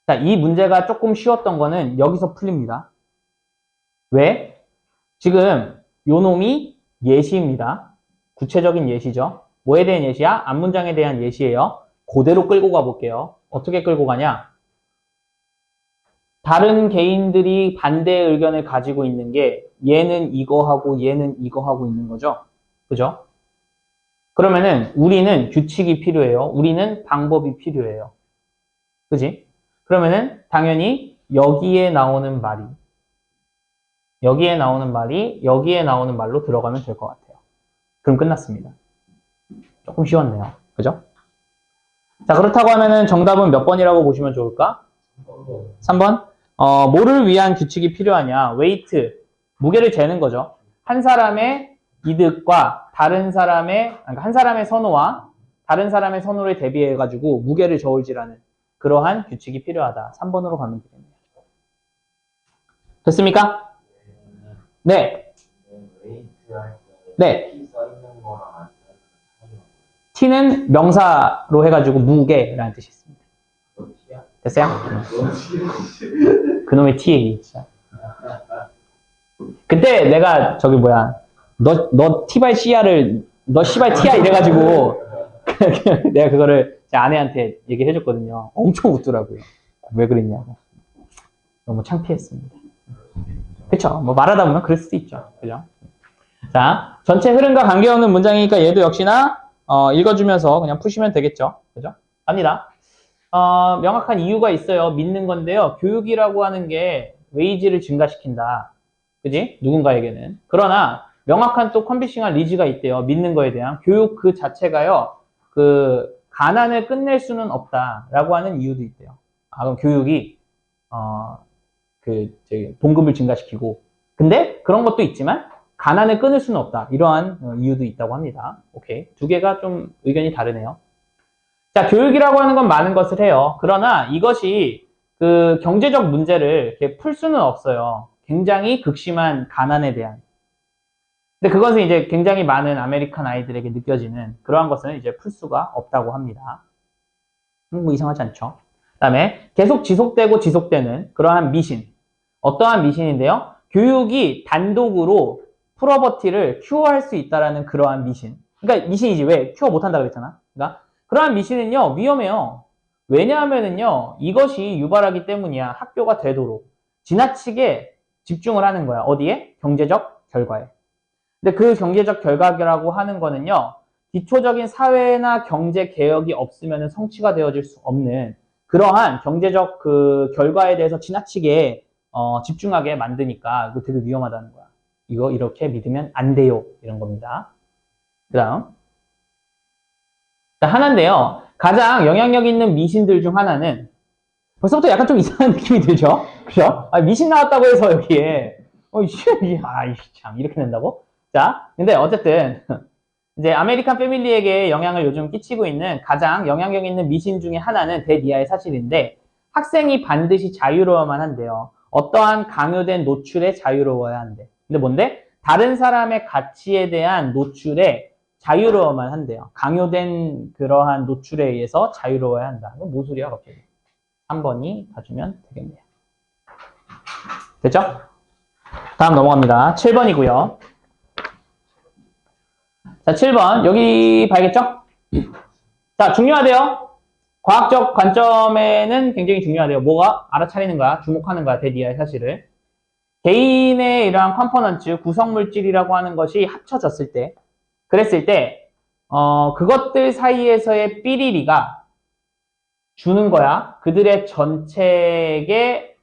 자, 이 문제가 조금 쉬웠던 거는 여기서 풀립니다. 왜? 지금 요 놈이 예시입니다. 구체적인 예시죠. 뭐에 대한 예시야? 앞문장에 대한 예시예요. 그대로 끌고 가볼게요. 어떻게 끌고 가냐? 다른 개인들이 반대의 의견을 가지고 있는 게 얘는 이거 하고 얘는 이거 하고 있는 거죠. 그죠? 그러면은 우리는 규칙이 필요해요. 우리는 방법이 필요해요. 그지? 그러면은 당연히 여기에 나오는 말이 여기에 나오는 말로 들어가면 될 것 같아요. 그럼 끝났습니다. 조금 쉬웠네요. 그죠? 자, 그렇다고 하면은 정답은 몇 번이라고 보시면 좋을까? 3번. 뭐를 위한 규칙이 필요하냐? 웨이트, 무게를 재는 거죠. 한 사람의 이득과 한 사람의 선호와 다른 사람의 선호를 대비해가지고 무게를 저울질하는 그러한 규칙이 필요하다. 3번으로 가면 되겠네요. 됐습니까? 네. 네. T는 명사로 해가지고 무게라는 뜻이 있습니다. 됐어요? 그놈의 T 얘기. 그때 내가 너 T발 C야를 너 C발 T야 이래가지고 내가 그거를 제 아내한테 얘기해줬거든요. 엄청 웃더라고요. 왜 그랬냐고. 너무 창피했습니다. 그쵸? 뭐 말하다 보면 그럴 수도 있죠. 그죠? 자, 전체 흐름과 관계없는 문장이니까 얘도 역시나 읽어주면서 그냥 푸시면 되겠죠. 그죠? 갑니다. 명확한 이유가 있어요. 믿는 건데요. 교육이라고 하는 게 웨이지를 증가시킨다. 그지? 누군가에게는. 그러나 명확한 또 컨비싱한 리즈가 있대요. 믿는 거에 대한. 교육 그 자체가요. 가난을 끝낼 수는 없다라고 하는 이유도 있대요. 그럼 교육이 봉급을 증가시키고 근데 그런 것도 있지만 가난을 끊을 수는 없다. 이러한 이유도 있다고 합니다. 오케이. 두 개가 좀 의견이 다르네요. 자, 교육이라고 하는 건 많은 것을 해요. 그러나 이것이 경제적 문제를 이렇게 풀 수는 없어요. 굉장히 극심한 가난에 대한. 근데 그것은 이제 굉장히 많은 아메리칸 아이들에게 느껴지는 그러한 것은 이제 풀 수가 없다고 합니다. 뭐 이상하지 않죠? 그 다음에 계속 지속되고 지속되는 그러한 미신. 어떠한 미신인데요? 교육이 단독으로 프로버티를 큐어할 수 있다라는 그러한 미신. 그러니까 미신이지. 왜? 큐어 못한다 그랬잖아. 그러니까 그러한 미신은요, 위험해요. 왜냐하면은요, 이것이 유발하기 때문이야. 학교가 되도록. 지나치게 집중을 하는 거야. 어디에? 경제적 결과에. 근데 그 경제적 결과라고 하는 거는요, 기초적인 사회나 경제 개혁이 없으면 성취가 되어질 수 없는 그러한 경제적 그 결과에 대해서 지나치게 집중하게 만드니까 이거 되게 위험하다는 거야. 이거 이렇게 믿으면 안 돼요. 이런 겁니다. 그 다음. 하나인데요. 가장 영향력 있는 미신들 중 하나는 벌써부터 약간 좀 이상한 느낌이 들죠? 그죠? 아, 미신 나왔다고 해서 여기에 참 이렇게 낸다고? 자, 근데 어쨌든 이제 아메리칸 패밀리에게 영향을 요즘 끼치고 있는 가장 영향력 있는 미신 중에 하나는 대니아의 사실인데 학생이 반드시 자유로워야만 한대요. 어떠한 강요된 노출에 자유로워야 한대. 근데 뭔데? 다른 사람의 가치에 대한 노출에 자유로워야만 한대요. 강요된 그러한 노출에 의해서 자유로워야 한다. 이건 뭔 소리야 갑자기. 3번이 가주면 되겠네요. 됐죠? 다음 넘어갑니다. 7번이고요. 자, 7번. 여기 봐야겠죠? 자, 중요하대요. 과학적 관점에는 굉장히 중요하대요. 뭐가? 알아차리는 거야. 주목하는 거야. 대니아의 사실을. 개인의 이러한 컴포넌트, 구성물질이라고 하는 것이 합쳐졌을 때, 그랬을 때, 그것들 사이에서의 삐리리가 주는 거야. 그들의 전체의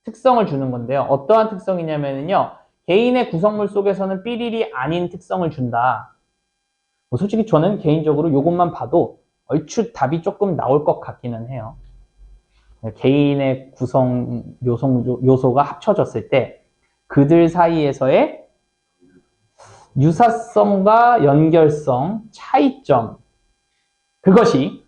특성을 주는 건데요. 어떠한 특성이냐면요. 개인의 구성물 속에서는 삐리리 아닌 특성을 준다. 뭐 솔직히 저는 개인적으로 이것만 봐도 얼추 답이 조금 나올 것 같기는 해요. 개인의 구성 요소가 합쳐졌을 때 그들 사이에서의 유사성과 연결성, 차이점, 그것이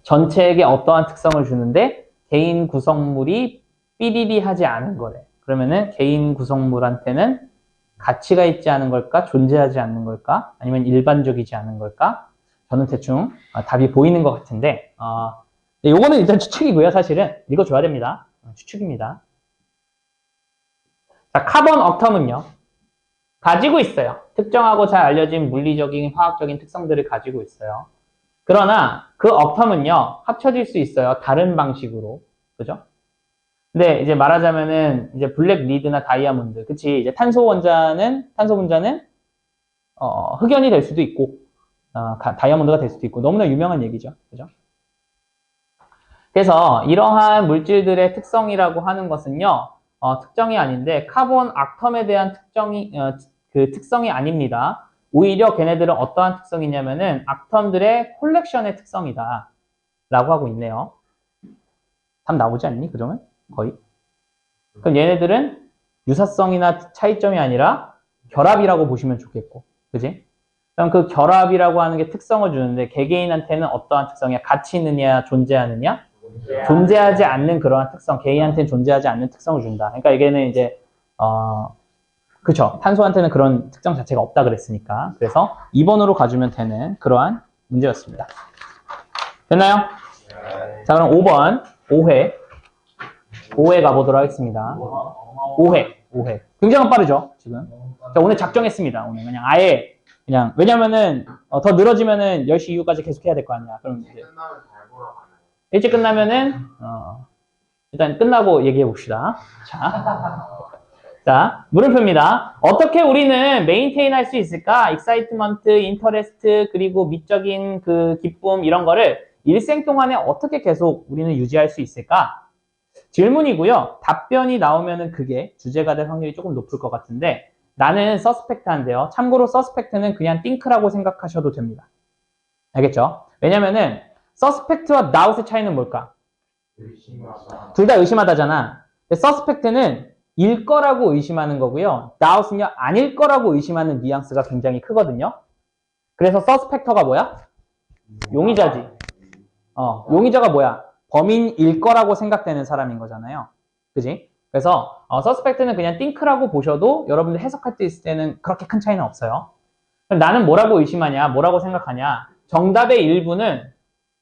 전체에게 어떠한 특성을 주는데 개인 구성물이 삐리리하지 않은 거래. 그러면은 개인 구성물한테는 가치가 있지 않은 걸까? 존재하지 않는 걸까? 아니면 일반적이지 않은 걸까? 저는 대충 답이 보이는 것 같은데 요거는 일단 추측이고요. 사실은 읽어줘야 됩니다. 추측입니다. 자, 카본 억텀은요. 가지고 있어요. 특정하고 잘 알려진 물리적인, 화학적인 특성들을 가지고 있어요. 그러나 그 억텀은요. 합쳐질 수 있어요. 다른 방식으로. 그죠? 근데 이제 말하자면은 이제 블랙 리드나 다이아몬드. 그치? 이제 탄소 분자는 흑연이 될 수도 있고 다이아몬드가 될 수도 있고 너무나 유명한 얘기죠. 그죠? 그래서 이러한 물질들의 특성이라고 하는 것은요. 특정이 아닌데 카본 악텀에 대한 그 특성이 아닙니다. 오히려 걔네들은 어떠한 특성이냐면은 악텀들의 콜렉션의 특성이다. 라고 하고 있네요. 답 나오지 않니? 그러면? 거의. 그럼 얘네들은 유사성이나 차이점이 아니라 결합이라고 보시면 좋겠고. 그지? 그럼 그 결합이라고 하는 게 특성을 주는데 개개인한테는 어떠한 특성이야? 가치 있느냐, 존재하느냐? 존재하지 않는 그러한 특성, 개인한테는 존재하지 않는 특성을 준다. 그러니까 이게는 이제 그쵸. 탄소한테는 그런 특성 자체가 없다 그랬으니까. 그래서 2번으로 가주면 되는 그러한 문제였습니다. 됐나요? 자, 그럼 5번 5회 가보도록 하겠습니다. 5회. 굉장히 빠르죠, 지금. 자, 오늘 작정했습니다. 오늘 그냥 아예 그냥 왜냐면은 더 늘어지면은 10시 이후까지 계속 해야 될 거 아니야. 그럼 이제 일찍 끝나면은 일단 끝나고 얘기해 봅시다. 자, 물음표입니다. 어떻게 우리는 메인테인 할 수 있을까? 익사이트먼트, 인터레스트, 그리고 미적인 그 기쁨 이런 거를 일생 동안에 어떻게 계속 우리는 유지할 수 있을까? 질문이고요. 답변이 나오면은 그게 주제가 될 확률이 조금 높을 것 같은데 나는 서스펙트한데요. 참고로 서스펙트는 그냥 띵크라고 생각하셔도 됩니다. 알겠죠? 왜냐면은 서스펙트와 다웃의 차이는 뭘까? 둘 다 의심하다잖아. 서스펙트는 일 거라고 의심하는 거고요. 다웃은요, 아닐 거라고 의심하는 뉘앙스가 굉장히 크거든요. 그래서 서스펙터가 뭐야? 용의자지. 용의자가 뭐야? 범인일 거라고 생각되는 사람인 거잖아요. 그지? 그래서 suspect는 그냥 think라고 보셔도 여러분들 해석할 때 있을 때는 그렇게 큰 차이는 없어요. 그럼 나는 뭐라고 의심하냐, 뭐라고 생각하냐. 정답의 일부는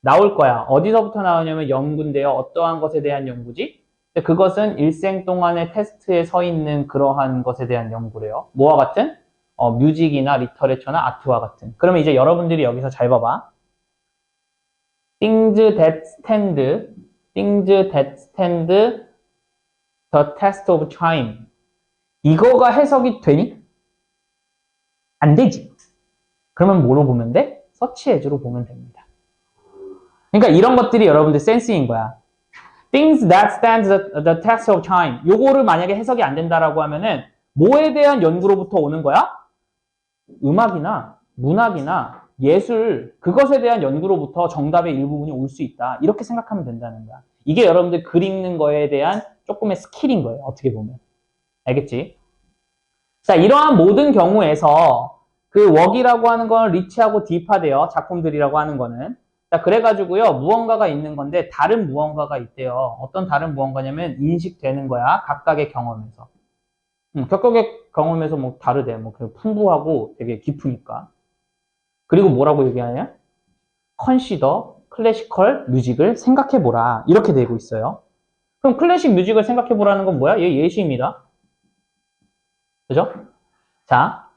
나올 거야. 어디서부터 나오냐면 연구인데요. 어떠한 것에 대한 연구지? 그것은 일생 동안의 테스트에 서 있는 그러한 것에 대한 연구래요. 뭐와 같은? 뮤직이나 리터레처나 아트와 같은. 그러면 이제 여러분들이 여기서 잘 봐봐. Things that stand the test of time. 이거가 해석이 되니? 안 되지. 그러면 뭐로 보면 돼? 서치 에즈로 보면 됩니다. 그러니까 이런 것들이 여러분들 센스인 거야. Things that stand the test of time. 요거를 만약에 해석이 안 된다라고 하면은 뭐에 대한 연구로부터 오는 거야? 음악이나 문학이나 예술, 그것에 대한 연구로부터 정답의 일부분이 올 수 있다. 이렇게 생각하면 된다는 거야. 이게 여러분들 글 읽는 거에 대한 조금의 스킬인 거예요. 어떻게 보면. 알겠지? 자, 이러한 모든 경우에서 그 웍이라고 하는 건 리치하고 딥하대요. 작품들이라고 하는 거는. 자, 그래가지고요. 무언가가 있는 건데 다른 무언가가 있대요. 어떤 다른 무언가냐면 인식되는 거야. 각각의 경험에서. 각각의 경험에서 뭐 다르대. 뭐 풍부하고 되게 깊으니까. 그리고 뭐라고 얘기하냐? 컨시더 클래시컬 뮤직을 생각해보라. 이렇게 되고 있어요. 그럼 클래식 뮤직을 생각해보라는 건 뭐야? 얘 예시입니다. 그죠? 자,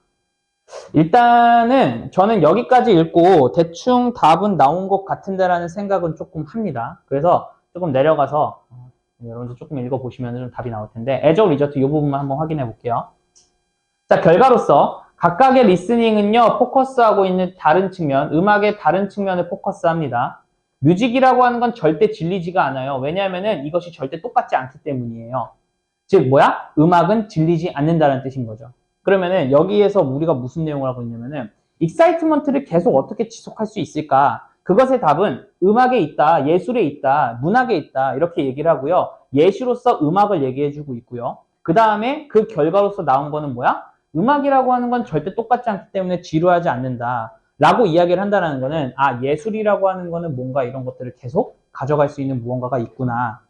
일단은 저는 여기까지 읽고 대충 답은 나온 것 같은데라는 생각은 조금 합니다. 그래서 조금 내려가서 여러분들 조금 읽어보시면 좀 답이 나올 텐데 as a result 이 부분만 한번 확인해 볼게요. 자, 결과로서 각각의 리스닝은요, 포커스하고 있는 다른 측면, 음악의 다른 측면을 포커스합니다. 뮤직이라고 하는 건 절대 질리지가 않아요. 왜냐하면은 이것이 절대 똑같지 않기 때문이에요. 즉, 뭐야? 음악은 질리지 않는다는 뜻인 거죠. 그러면은 여기에서 우리가 무슨 내용을 하고 있냐면은 익사이트먼트를 계속 어떻게 지속할 수 있을까? 그것의 답은 음악에 있다, 예술에 있다, 문학에 있다 이렇게 얘기를 하고요. 예시로서 음악을 얘기해주고 있고요. 그 다음에 그 결과로서 나온 거는 뭐야? 음악이라고 하는 건 절대 똑같지 않기 때문에 지루하지 않는다 라고 이야기를 한다는 거는 예술이라고 하는 거는 뭔가 이런 것들을 계속 가져갈 수 있는 무언가가 있구나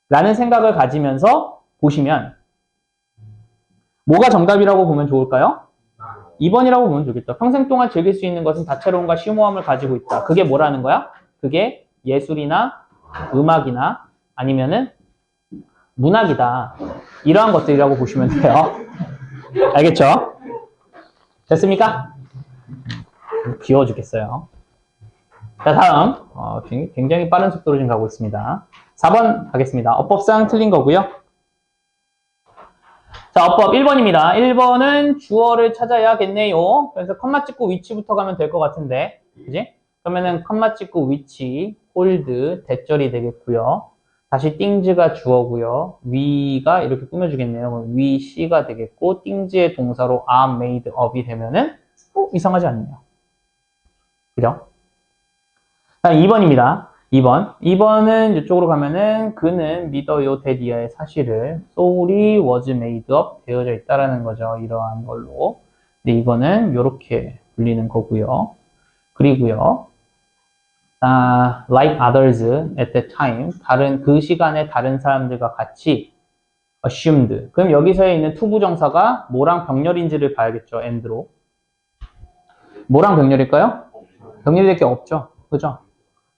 라는 생각을 가지면서 보시면 뭐가 정답이라고 보면 좋을까요? 2번이라고 보면 좋겠다. 평생 동안 즐길 수 있는 것은 다채로움과 심오함을 가지고 있다. 그게 뭐라는 거야? 그게 예술이나 음악이나 아니면은 문학이다. 이러한 것들이라고 보시면 돼요. 알겠죠? 됐습니까? 귀여워 죽겠어요. 자, 다음 굉장히 빠른 속도로 지금 가고 있습니다. 4번 가겠습니다. 어법상 틀린 거고요. 자, 어법 1번입니다. 1번은 주어를 찾아야겠네요. 그래서 컴마 찍고 위치부터 가면 될 것 같은데, 그지? 그러면은 컴마 찍고 위치, 홀드, 대절이 되겠고요. 다시 things가 주어고요. we가 이렇게 꾸며주겠네요. we, she가 되겠고, things의 동사로 are made of이 되면은 이상하지 않네요. 그죠? 자, 2번입니다. 2번은 이쪽으로 가면은 그는 믿어요 데디아의 사실을 soul이 was made up 되어져 있다라는 거죠. 이러한 걸로. 근데 이거는 이렇게 불리는 거고요. 그리고요. like others at that time 그 시간에 다른 사람들과 같이 assumed. 그럼 여기서에 있는 투부정사가 뭐랑 병렬인지를 봐야겠죠. and로. 뭐랑 병렬일까요? 병렬이 될 게 없죠. 그죠?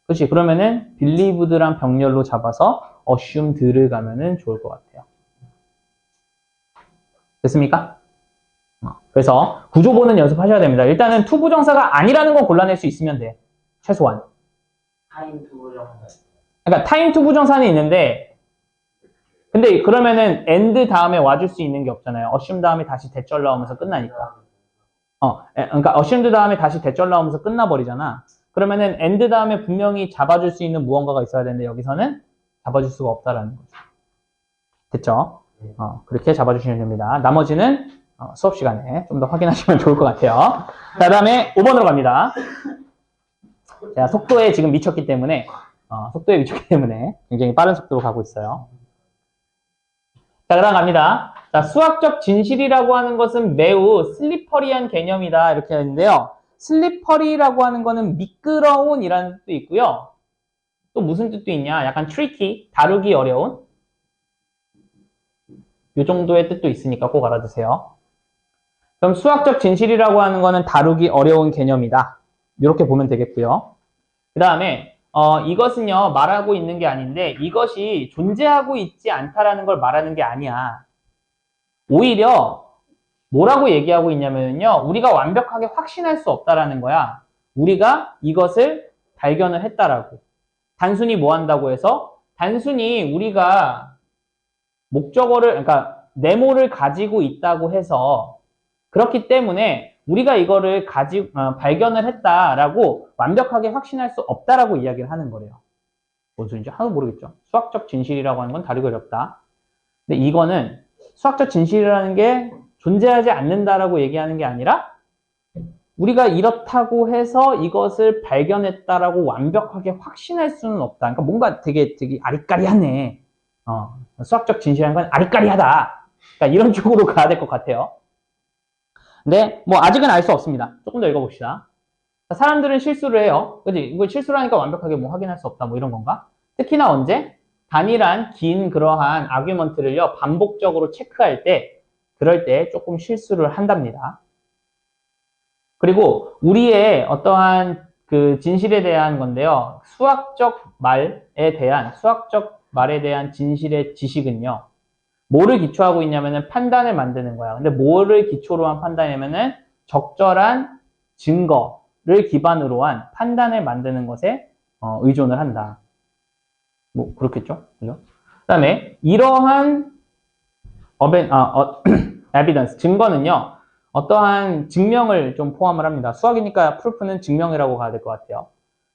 그렇지. 그러면은 believed랑 병렬로 잡아서 assumed를 가면은 좋을 것 같아요. 됐습니까? 그래서 구조 보는 연습하셔야 됩니다. 일단은 투부정사가 아니라는 건 골라낼 수 있으면 돼. 최소한. 타임 투부정사. 그러니까 타임 투부정사는 있는데 근데 그러면은 and 다음에 와줄 수 있는 게 없잖아요. assume 다음에 다시 대절 나오면서 끝나니까. 그러니까 assumed 다음에 다시 대절 나오면서 끝나버리잖아. 그러면은 and 다음에 분명히 잡아줄 수 있는 무언가가 있어야 되는데 여기서는 잡아줄 수가 없다라는 거죠. 됐죠? 그렇게 잡아주시면 됩니다. 나머지는 수업 시간에 좀 더 확인하시면 좋을 것 같아요. 자, 다음에 5번으로 갑니다. 자, 속도에 지금 미쳤기 때문에 굉장히 빠른 속도로 가고 있어요. 자, 그다음 갑니다. 자, 수학적 진실이라고 하는 것은 매우 슬리퍼리한 개념이다 이렇게 하는데요. 슬리퍼리라고 하는 거는 미끄러운 이라는 뜻도 있고요. 또 무슨 뜻도 있냐? 약간 tricky, 다루기 어려운. 이 정도의 뜻도 있으니까 꼭 알아두세요. 그럼 수학적 진실이라고 하는 거는 다루기 어려운 개념이다. 이렇게 보면 되겠고요. 그 다음에 이것은요 말하고 있는 게 아닌데 이것이 존재하고 있지 않다라는 걸 말하는 게 아니야. 오히려 뭐라고 얘기하고 있냐면요 우리가 완벽하게 확신할 수 없다라는 거야. 우리가 이것을 발견을 했다라고. 단순히 뭐 한다고 해서 단순히 우리가 목적어를 그러니까 네모를 가지고 있다고 해서 그렇기 때문에 우리가 이거를 발견을 했다라고 완벽하게 확신할 수 없다라고 이야기를 하는 거래요. 뭔 소리인지 하나도 모르겠죠. 수학적 진실이라고 하는 건 다르게 어렵다. 근데 이거는 수학적 진실이라는 게 존재하지 않는다라고 얘기하는 게 아니라 우리가 이렇다고 해서 이것을 발견했다라고 완벽하게 확신할 수는 없다. 그러니까 뭔가 되게 아리까리하네. 수학적 진실이라는 건 아리까리하다. 그러니까 이런 쪽으로 가야 될 것 같아요. 근데 뭐 아직은 알 수 없습니다. 조금 더 읽어봅시다. 사람들은 실수를 해요. 그지? 이거 실수를 하니까 완벽하게 뭐 확인할 수 없다. 뭐 이런 건가? 특히나 언제? 단일한 긴 그러한 아규먼트를요 반복적으로 체크할 때 그럴 때 조금 실수를 한답니다. 그리고 우리의 어떠한 그 진실에 대한 건데요. 수학적 말에 대한 진실의 지식은요. 뭐를 기초하고 있냐면은 판단을 만드는 거야. 근데 뭐를 기초로 한 판단이냐면은 적절한 증거를 기반으로 한 판단을 만드는 것에 의존을 한다. 뭐 그렇겠죠? 그죠? 그다음에 이러한 evidence 증거는요. 어떠한 증명을 좀 포함을 합니다. 수학이니까 proof는 증명이라고 가야 될 것 같아요.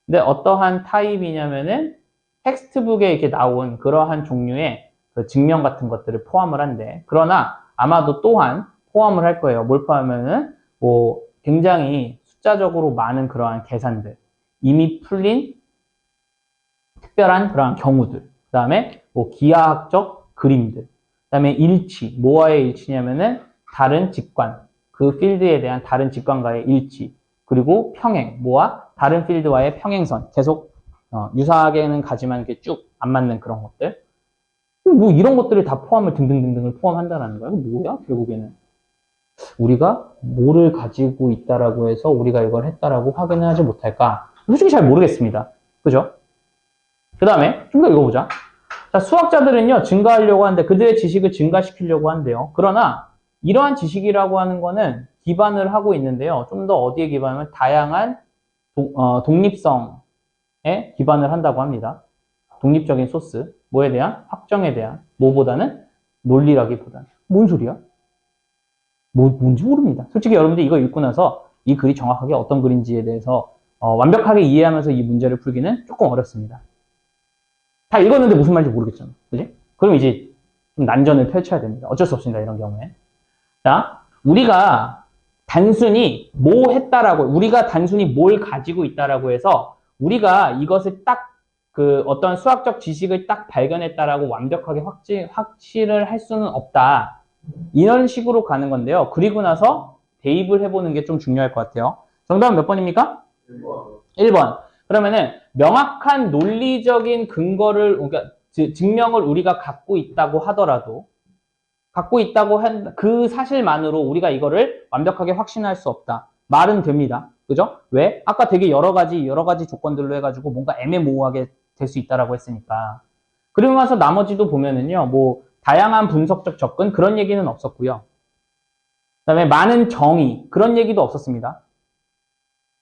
근데 어떠한 타입이냐면은 텍스트북에 이렇게 나온 그러한 종류의 그 증명 같은 것들을 포함을 한대. 그러나 아마도 또한 포함을 할 거예요. 뭘 포함하면은 뭐 굉장히 숫자적으로 많은 그러한 계산들, 이미 풀린 특별한 그러한 경우들, 그 다음에 뭐 기하학적 그림들, 그 다음에 일치, 뭐와의 일치냐면은 다른 직관, 그 필드에 대한 다른 직관과의 일치, 그리고 평행, 뭐와 다른 필드와의 평행선, 계속 유사하게는 가지만 이렇게 쭉 안 맞는 그런 것들. 뭐 이런 것들을 다 포함을 등등등등을 포함한다는 거야. 뭐야? 결국에는 우리가 뭐를 가지고 있다라고 해서 우리가 이걸 했다라고 확인을 하지 못할까? 솔직히 잘 모르겠습니다. 그죠? 그 다음에 좀 더 읽어보자. 자, 수학자들은요 증가하려고 하는데 그들의 지식을 증가시키려고 한대요. 그러나 이러한 지식이라고 하는 거는 기반을 하고 있는데요. 좀 더 어디에 기반하면 다양한 독립성에 기반을 한다고 합니다. 독립적인 소스, 뭐에 대한? 확정에 대한, 뭐보다는? 논리라기보다는. 뭔 소리야? 뭔지 모릅니다. 솔직히 여러분들 이거 읽고 나서 이 글이 정확하게 어떤 글인지에 대해서 완벽하게 이해하면서 이 문제를 풀기는 조금 어렵습니다. 다 읽었는데 무슨 말인지 모르겠잖아. 그지? 그럼 이제 좀 난전을 펼쳐야 됩니다. 어쩔 수 없습니다. 이런 경우에. 자, 우리가 단순히 뭐 했다라고, 우리가 단순히 뭘 가지고 있다라고 해서 우리가 이것을 딱 그 어떤 수학적 지식을 딱 발견했다라고 완벽하게 확실을 할 수는 없다. 이런 식으로 가는 건데요. 그리고 나서 대입을 해보는 게 좀 중요할 것 같아요. 정답은 몇 번입니까? 1번. 그러면은 명확한 논리적인 근거를, 그러니까 증명을 우리가 갖고 있다고 하더라도 갖고 있다고 한 그 사실만으로 우리가 이거를 완벽하게 확신할 수 없다. 말은 됩니다. 그죠? 왜? 아까 되게 여러 가지 조건들로 해가지고 뭔가 애매모호하게 될 수 있다라고 했으니까. 그리고 나서 나머지도 보면은요, 뭐, 다양한 분석적 접근, 그런 얘기는 없었고요. 그 다음에 많은 정의, 그런 얘기도 없었습니다.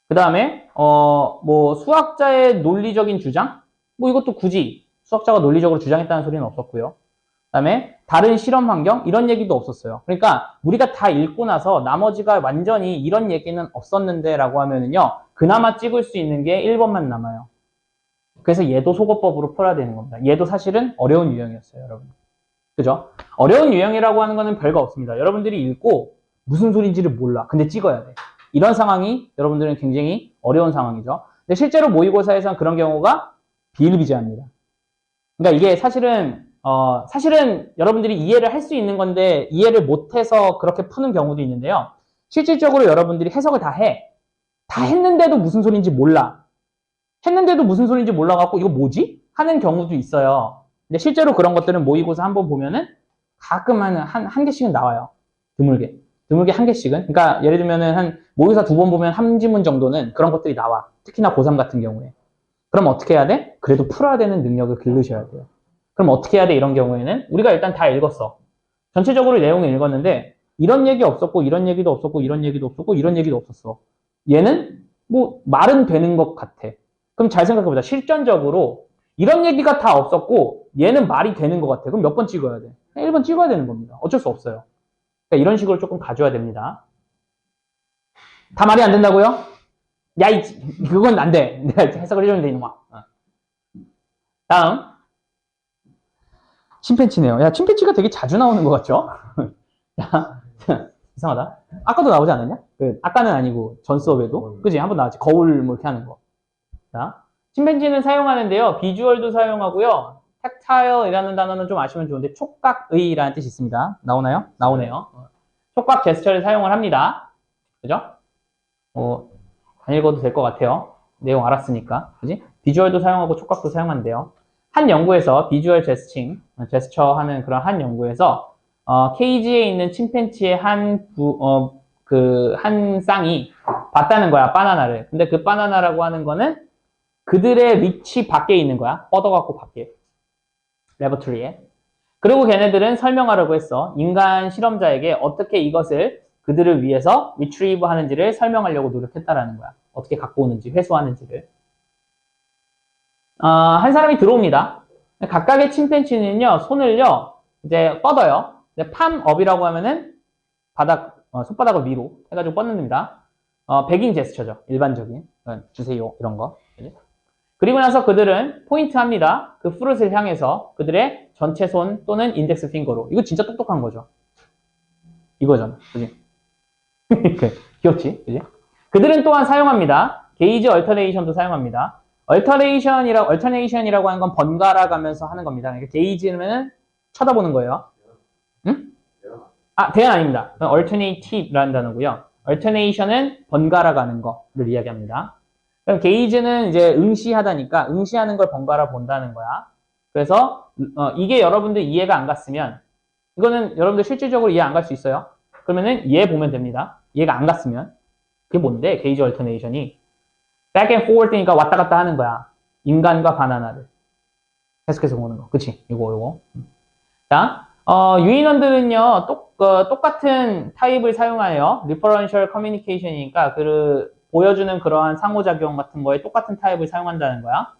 그 다음에, 뭐, 수학자의 논리적인 주장? 뭐, 이것도 굳이 수학자가 논리적으로 주장했다는 소리는 없었고요. 그 다음에 다른 실험 환경? 이런 얘기도 없었어요. 그러니까 우리가 다 읽고 나서 나머지가 완전히 이런 얘기는 없었는데 라고 하면은요, 그나마 찍을 수 있는 게 1번만 남아요. 그래서 얘도 속어법으로 풀어야 되는 겁니다. 얘도 사실은 어려운 유형이었어요, 여러분. 그죠? 어려운 유형이라고 하는 거는 별거 없습니다. 여러분들이 읽고 무슨 소리인지를 몰라. 근데 찍어야 돼. 이런 상황이 여러분들은 굉장히 어려운 상황이죠. 근데 실제로 모의고사에서는 그런 경우가 비일비재합니다. 그러니까 이게 사실은 여러분들이 이해를 할 수 있는 건데 이해를 못해서 그렇게 푸는 경우도 있는데요. 실질적으로 여러분들이 해석을 다 해. 다 했는데도 무슨 소리인지 몰라. 했는데도 무슨 소리인지 몰라갖고 이거 뭐지? 하는 경우도 있어요. 근데 실제로 그런 것들은 모의고사 한번 보면은 가끔 한 개씩은 나와요. 드물게. 드물게 한 개씩은. 그러니까 예를 들면은 한 모의고사 2번 보면 한 지문 정도는 그런 것들이 나와. 특히나 고3 같은 경우에. 그럼 어떻게 해야 돼? 그래도 풀어야 되는 능력을 기르셔야 돼요. 그럼 어떻게 해야 돼? 이런 경우에는 우리가 일단 다 읽었어. 전체적으로 내용을 읽었는데 이런 얘기 없었고 이런 얘기도 없었고 이런 얘기도 없었고 이런 얘기도 없었어. 얘는 뭐 말은 되는 것 같아. 그럼 잘 생각해보자. 실전적으로 이런 얘기가 다 없었고 얘는 말이 되는 것 같아. 그럼 몇 번 찍어야 돼? 1번 찍어야 되는 겁니다. 어쩔 수 없어요. 그러니까 이런 식으로 조금 가져야 됩니다. 다 말이 안 된다고요? 야, 그건 안 돼. 내가 해석을 해줬는데, 이놈아. 다음. 침팬치네요. 야, 침팬치가 되게 자주 나오는 것 같죠? 야, 이상하다. 아까도 나오지 않았냐? 아까는 아니고, 전 수업에도. 그지? 한번 나왔지. 거울 뭐 이렇게 하는 거. 자, 침팬지는 사용하는데요. 비주얼도 사용하고요. 텍타일이라는 단어는 좀 아시면 좋은데, 촉각의라는 뜻이 있습니다. 나오나요? 나오네요. 촉각 제스처를 사용을 합니다. 그죠? 안 읽어도 될 것 같아요. 내용 알았으니까. 그지? 비주얼도 사용하고 촉각도 사용한대요. 한 연구에서 비주얼 제스처 하는 그런 한 연구에서 케이지에 있는 침팬지의 한 쌍이 봤다는 거야, 바나나를. 근데 그 바나나라고 하는 거는 그들의 리치 밖에 있는 거야. 뻗어갖고 밖에. 레버토리에. 그리고 걔네들은 설명하려고 했어. 인간 실험자에게 어떻게 이것을 그들을 위해서 리트리브 하는지를 설명하려고 노력했다라는 거야. 어떻게 갖고 오는지, 회수하는지를. 한 사람이 들어옵니다. 각각의 침팬지는요, 손을요, 이제 뻗어요. 팜업이라고 하면은 손바닥을 위로 해가지고 뻗는답니다. 베깅 제스처죠. 일반적인. 주세요. 이런 거. 그리고 나서 그들은 포인트 합니다. 그 프룻을 향해서 그들의 전체 손 또는 인덱스 핑거로. 이거 진짜 똑똑한 거죠. 이거잖아. 그지? 귀엽지? 그지? 그들은 또한 사용합니다. 게이지 얼터네이션도 사용합니다. 얼터네이션이라고 하는 건 번갈아 가면서 하는 겁니다. 그러니까 게이지는 쳐다보는 거예요. 응? 대안 아닙니다. alternative라는 단어고요. alternation은 번갈아 가는 거를 이야기합니다. 그럼 게이지는 이제 응시하다니까 응시하는 걸 번갈아 본다는 거야. 그래서 이게 여러분들 이해가 안 갔으면 이거는 여러분들 실질적으로 이해 안 갈 수 있어요. 그러면은 이해 보면 됩니다. 이해가 안 갔으면 그게 뭔데? 게이지 얼터네이션이 back and forward니까 왔다 갔다 하는 거야. 인간과 바나나를 계속해서 보는 거. 그치? 이거. 자, 유인원들은요 똑같은 타입을 사용하여 referential communication이니까 보여주는 그러한 상호작용 같은 거에 똑같은 타입을 사용한다는 거야.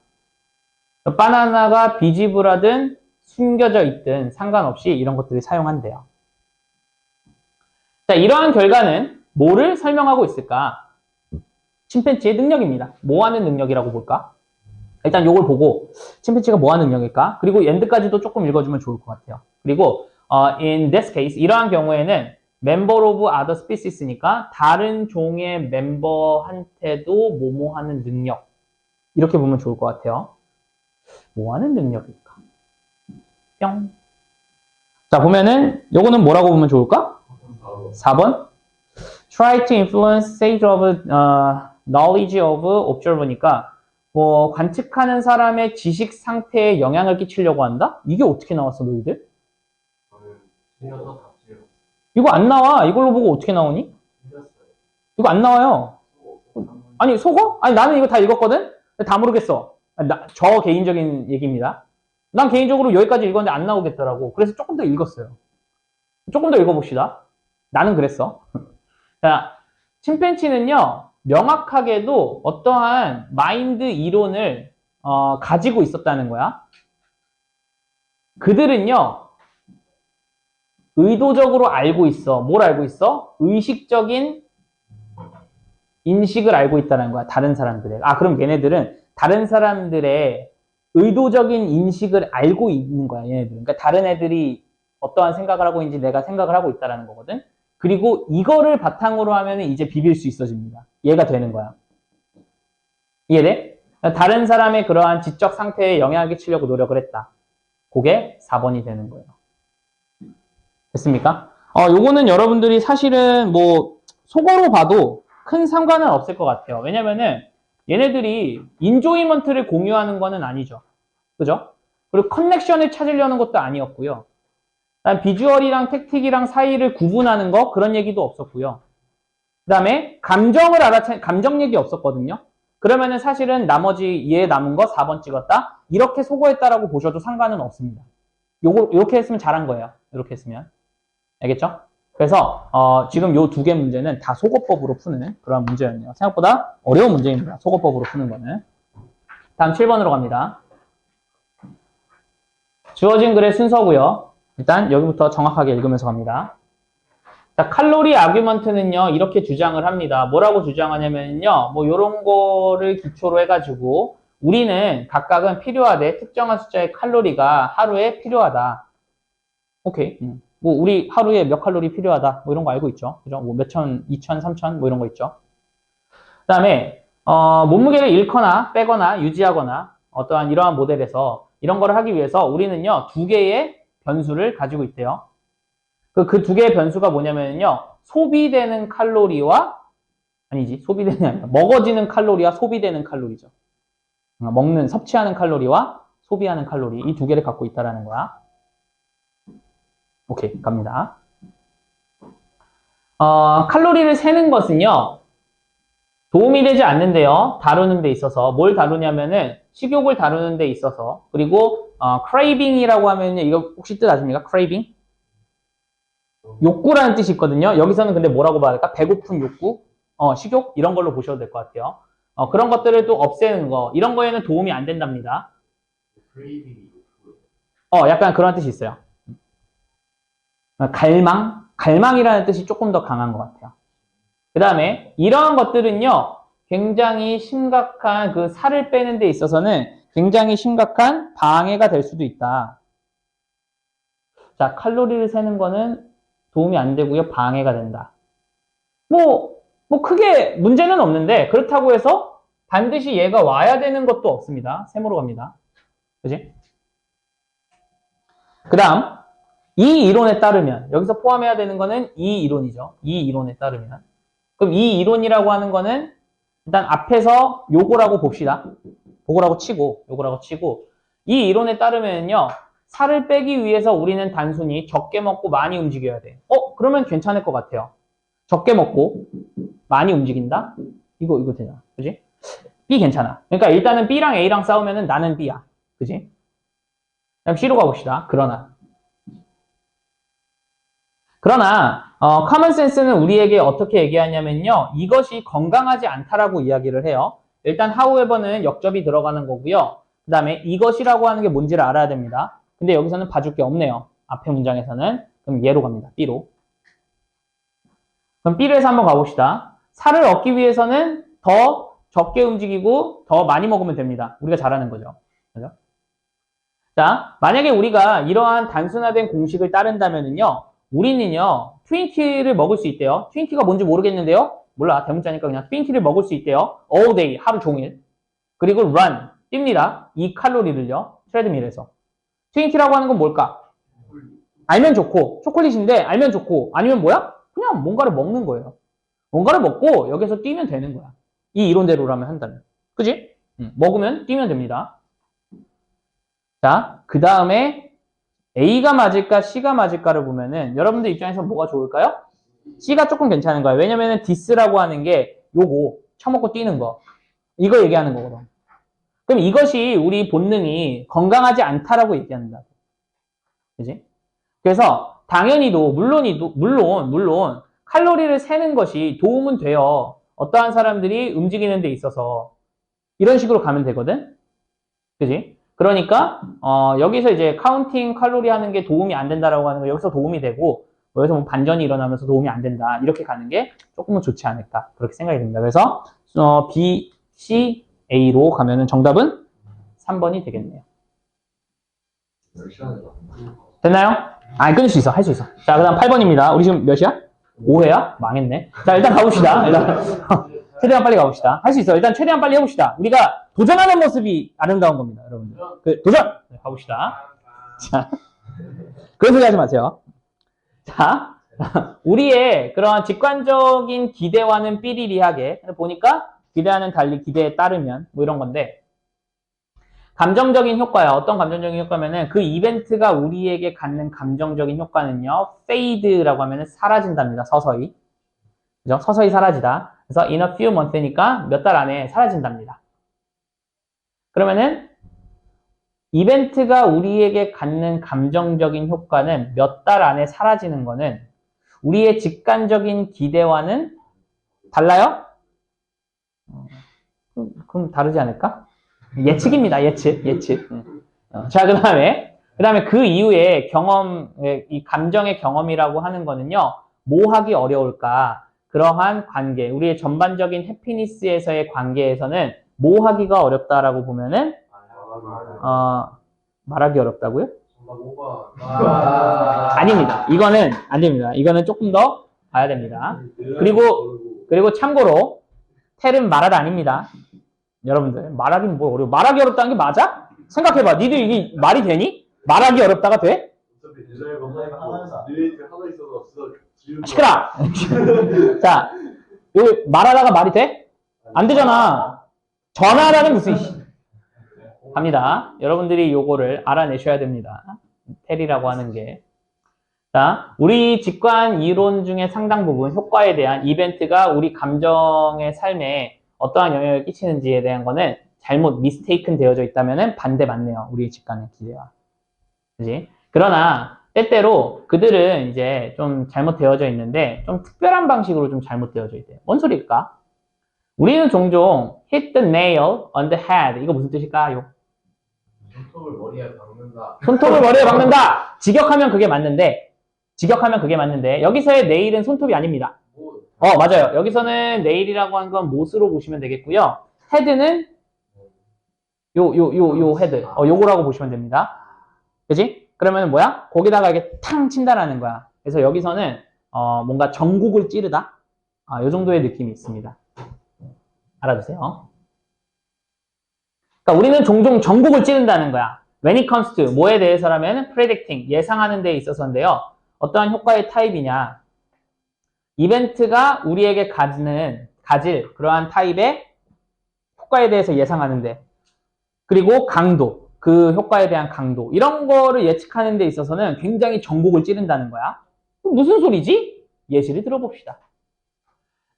바나나가 비지블하든 숨겨져 있든 상관없이 이런 것들을 사용한대요. 자, 이러한 결과는 뭐를 설명하고 있을까? 침팬지의 능력입니다. 뭐 하는 능력이라고 볼까? 일단 이걸 보고 침팬지가 뭐 하는 능력일까? 그리고 엔드까지도 조금 읽어주면 좋을 것 같아요. 그리고 in this case 이러한 경우에는 member of other species니까 다른 종의 멤버한테도 뭐뭐 하는 능력 이렇게 보면 좋을 것 같아요. 뭐 하는 능력일까? 뿅. 자, 보면은 요거는 뭐라고 보면 좋을까? 4번. Try to influence stage of knowledge of observer니까 뭐 관측하는 사람의 지식 상태에 영향을 끼치려고 한다? 이게 어떻게 나왔어, 너희들? 이거 안 나와. 이걸로 보고 어떻게 나오니? 이거 안 나와요. 아니, 속어? 아니, 나는 이거 다 읽었거든? 다 모르겠어. 저 개인적인 얘기입니다. 난 개인적으로 여기까지 읽었는데 안 나오겠더라고. 그래서 조금 더 읽었어요. 조금 더 읽어봅시다. 나는 그랬어. 자, 침팬치는요, 명확하게도 어떠한 마인드 이론을 가지고 있었다는 거야. 그들은요, 의도적으로 알고 있어. 뭘 알고 있어? 의식적인 인식을 알고 있다는 거야. 다른 사람들의. 그럼 얘네들은 다른 사람들의 의도적인 인식을 알고 있는 거야. 얘네들은. 그러니까 다른 애들이 어떠한 생각을 하고 있는지 내가 생각을 하고 있다는 거거든. 그리고 이거를 바탕으로 하면 이제 비빌 수 있어집니다. 얘가 되는 거야. 이해돼? 다른 사람의 그러한 지적 상태에 영향을 끼치려고 노력을 했다. 그게 4번이 되는 거예요. 됐습니까? 요거는 여러분들이 사실은 뭐 속어로 봐도 큰 상관은 없을 것 같아요. 왜냐면은 얘네들이 인조이먼트를 공유하는 거는 아니죠. 그죠? 그리고 커넥션을 찾으려는 것도 아니었고요. 그다음 비주얼이랑 택틱이랑 사이를 구분하는 거 그런 얘기도 없었고요. 그다음에 감정 얘기 없었거든요. 그러면은 사실은 나머지 얘 남은 거 4번 찍었다. 이렇게 소거했다라고 보셔도 상관은 없습니다. 이렇게 했으면 잘한 거예요. 이렇게 했으면. 알겠죠? 그래서 지금 요 두 개 문제는 다 소거법으로 푸는 그런 문제였네요. 생각보다 어려운 문제입니다. 소거법으로 푸는 거는. 다음 7번으로 갑니다. 주어진 글의 순서고요. 일단 여기부터 정확하게 읽으면서 갑니다. 자, 칼로리 아규먼트는요, 이렇게 주장을 합니다. 뭐라고 주장하냐면요, 뭐, 요런 거를 기초로 해가지고, 우리는 각각은 필요하되, 특정한 숫자의 칼로리가 하루에 필요하다. 오케이. 뭐, 우리 하루에 몇 칼로리 필요하다. 뭐, 이런 거 알고 있죠. 그죠? 뭐, 몇천, 2천, 3천, 뭐, 이런 거 있죠. 그 다음에, 몸무게를 잃거나, 빼거나, 유지하거나, 어떠한 이러한 모델에서, 이런 거를 하기 위해서, 우리는요, 두 개의 변수를 가지고 있대요. 그 두 개의 변수가 뭐냐면요. 소비되는 칼로리와, 소비되는 게 아니라, 먹어지는 칼로리와 소비되는 칼로리죠. 섭취하는 칼로리와 소비하는 칼로리, 이 두 개를 갖고 있다라는 거야. 오케이, 갑니다. 칼로리를 세는 것은요, 도움이 되지 않는데요. 다루는 데 있어서. 뭘 다루냐면은, 식욕을 다루는 데 있어서. 그리고, craving이라고 하면요, 이거 혹시 뜻 아십니까? craving? 욕구라는 뜻이 있거든요. 여기서는 근데 뭐라고 봐야 될까? 배고픈 욕구? 식욕? 이런 걸로 보셔도 될 것 같아요. 그런 것들을 또 없애는 거. 이런 거에는 도움이 안 된답니다. 약간 그런 뜻이 있어요. 갈망이라는 뜻이 조금 더 강한 것 같아요. 그 다음에 이러한 것들은요, 굉장히 심각한 그 살을 빼는 데 있어서는 굉장히 심각한 방해가 될 수도 있다. 자, 칼로리를 세는 거는 도움이 안 되고요. 방해가 된다. 뭐 크게 문제는 없는데 그렇다고 해서 반드시 얘가 와야 되는 것도 없습니다. 세모로 갑니다. 그지? 그 다음 이 이론에 따르면 여기서 포함해야 되는 거는 이 이론이죠. 이 이론에 따르면 그럼 이 이론이라고 하는 거는 일단 앞에서 요거라고 봅시다. 요거라고 치고 이 이론에 따르면요. 살을 빼기 위해서 우리는 단순히 적게 먹고 많이 움직여야 돼. 그러면 괜찮을 것 같아요. 적게 먹고 많이 움직인다? 이거 되잖아. 그지? B 괜찮아. 그러니까 일단은 B랑 A랑 싸우면은 나는 B야. 그지? 그럼 C로 가봅시다. 그러나 커먼 센스는 우리에게 어떻게 얘기하냐면요. 이것이 건강하지 않다라고 이야기를 해요. 일단 however는 역접이 들어가는 거고요. 그 다음에 이것이라고 하는 게 뭔지를 알아야 됩니다. 근데 여기서는 봐줄 게 없네요. 앞에 문장에서는. 그럼 얘로 갑니다. B로. 그럼 B로 해서 한번 가봅시다. 살을 얻기 위해서는 더 적게 움직이고 더 많이 먹으면 됩니다. 우리가 잘하는 거죠. 그죠? 자, 만약에 우리가 이러한 단순화된 공식을 따른다면은요, 우리는요, 트윈키를 먹을 수 있대요. 트윈키가 뭔지 모르겠는데요? 몰라. 대문자니까 그냥 트윈키를 먹을 수 있대요. all day, 하루 종일. 그리고 run, 뜁니다. 2칼로리를요. 트레드밀에서. 트윈키라고 하는 건 뭘까? 알면 좋고, 초콜릿인데 알면 좋고, 아니면 뭐야? 그냥 뭔가를 먹는 거예요. 뭔가를 먹고 여기서 뛰면 되는 거야. 이 이론대로라면 한다면. 그지? 먹으면 뛰면 됩니다. 자, 그 다음에 A가 맞을까 C가 맞을까를 보면은 여러분들 입장에서 뭐가 좋을까요? C가 조금 괜찮은 거예요. 왜냐면은 디스라고 하는 게 요거 처먹고 뛰는 거 이거 얘기하는 거거든. 그럼 이것이 우리 본능이 건강하지 않다라고 얘기한다. 그지? 그래서 당연히도 물론 칼로리를 세는 것이 도움은 돼요. 어떠한 사람들이 움직이는 데 있어서 이런 식으로 가면 되거든. 그지? 그러니까 여기서 이제 카운팅 칼로리 하는 게 도움이 안 된다라고 하는 거 여기서 도움이 되고 여기서 뭐 반전이 일어나면서 도움이 안 된다 이렇게 가는 게 조금은 좋지 않을까 그렇게 생각이 듭니다. 그래서 B, C, A로 가면은 정답은 3번이 되겠네요. 됐나요? 끊을 수 있어. 할 수 있어. 자, 그 다음 8번입니다. 우리 지금 몇이야? 5회야? 망했네. 자, 일단 가봅시다. 최대한 빨리 가봅시다. 할 수 있어. 일단 최대한 빨리 해봅시다. 우리가 도전하는 모습이 아름다운 겁니다, 여러분들. 도전! 네, 가봅시다. 자, 그런 소리 하지 마세요. 자, 우리의 그런 직관적인 기대와는 삐리리하게 보니까 기대와는 달리 기대에 따르면 뭐 이런 건데 감정적인 효과야. 어떤 감정적인 효과면은 그 이벤트가 우리에게 갖는 감정적인 효과는요. fade라고 하면은 사라진답니다. 서서히. 그죠? 서서히 사라지다. 그래서 in a few months니까 몇 달 안에 사라진답니다. 그러면은 이벤트가 우리에게 갖는 감정적인 효과는 몇 달 안에 사라지는 거는 우리의 직관적인 기대와는 달라요? 그럼 다르지 않을까? 예측입니다. 예측. 자, 그 다음에 그 이후에 경험, 이 감정의 경험이라고 하는 거는요, 뭐 하기 어려울까? 그러한 관계, 우리의 전반적인 해피니스에서의 관계에서는 뭐 하기가 어렵다라고 보면은, 말하기 어렵다고요? 아닙니다. 이거는 안 됩니다. 이거는 조금 더 봐야 됩니다. 그리고 참고로, 텔은 말하다 아닙니다. 여러분들, 말하기는 뭐 어려워. 말하기 어렵다는 게 맞아? 생각해봐. 니들 이게 말이 되니? 말하기 어렵다가 돼? 시끄라! 자, 여기 말하다가 말이 돼? 안 되잖아. 전화라는 무슨, 갑니다. 여러분들이 요거를 알아내셔야 됩니다. 텔이라고 하는 게. 자, 우리 직관 이론 중에 상당 부분 효과에 대한 이벤트가 우리 감정의 삶에 어떠한 영향을 끼치는지에 대한 거는 잘못 미스테이큰 되어져 있다면은 반대 맞네요. 우리의 직관의 기대와. 그지? 그러나 때때로 그들은 이제 좀 잘못되어져 있는데 좀 특별한 방식으로 좀 잘못되어져 있대요. 뭔 소리일까? 우리는 종종 hit the nail on the head. 이거 무슨 뜻일까요? 손톱을 머리에 박는다. 손톱을 머리에 박는다. 직역하면 그게 맞는데 여기서의 nail은 손톱이 아닙니다. 맞아요. 여기서는 nail이라고 하는 건 못으로 보시면 되겠고요. head는 요 헤드. 요거라고 보시면 됩니다. 그지? 그러면 뭐야? 거기다가 이렇게 탕 친다라는 거야. 그래서 여기서는 뭔가 전곡을 찌르다. 요 정도의 느낌이 있습니다. 알아두세요. 그러니까 우리는 종종 전곡을 찌른다는 거야. When it comes to 뭐에 대해서라면 predicting 예상하는 데 있어서인데요. 어떠한 효과의 타입이냐? 이벤트가 우리에게 가질 그러한 타입의 효과에 대해서 예상하는데, 그리고 강도, 그 효과에 대한 강도, 이런 거를 예측하는 데 있어서는 굉장히 전곡을 찌른다는 거야. 무슨 소리지? 예시를 들어봅시다.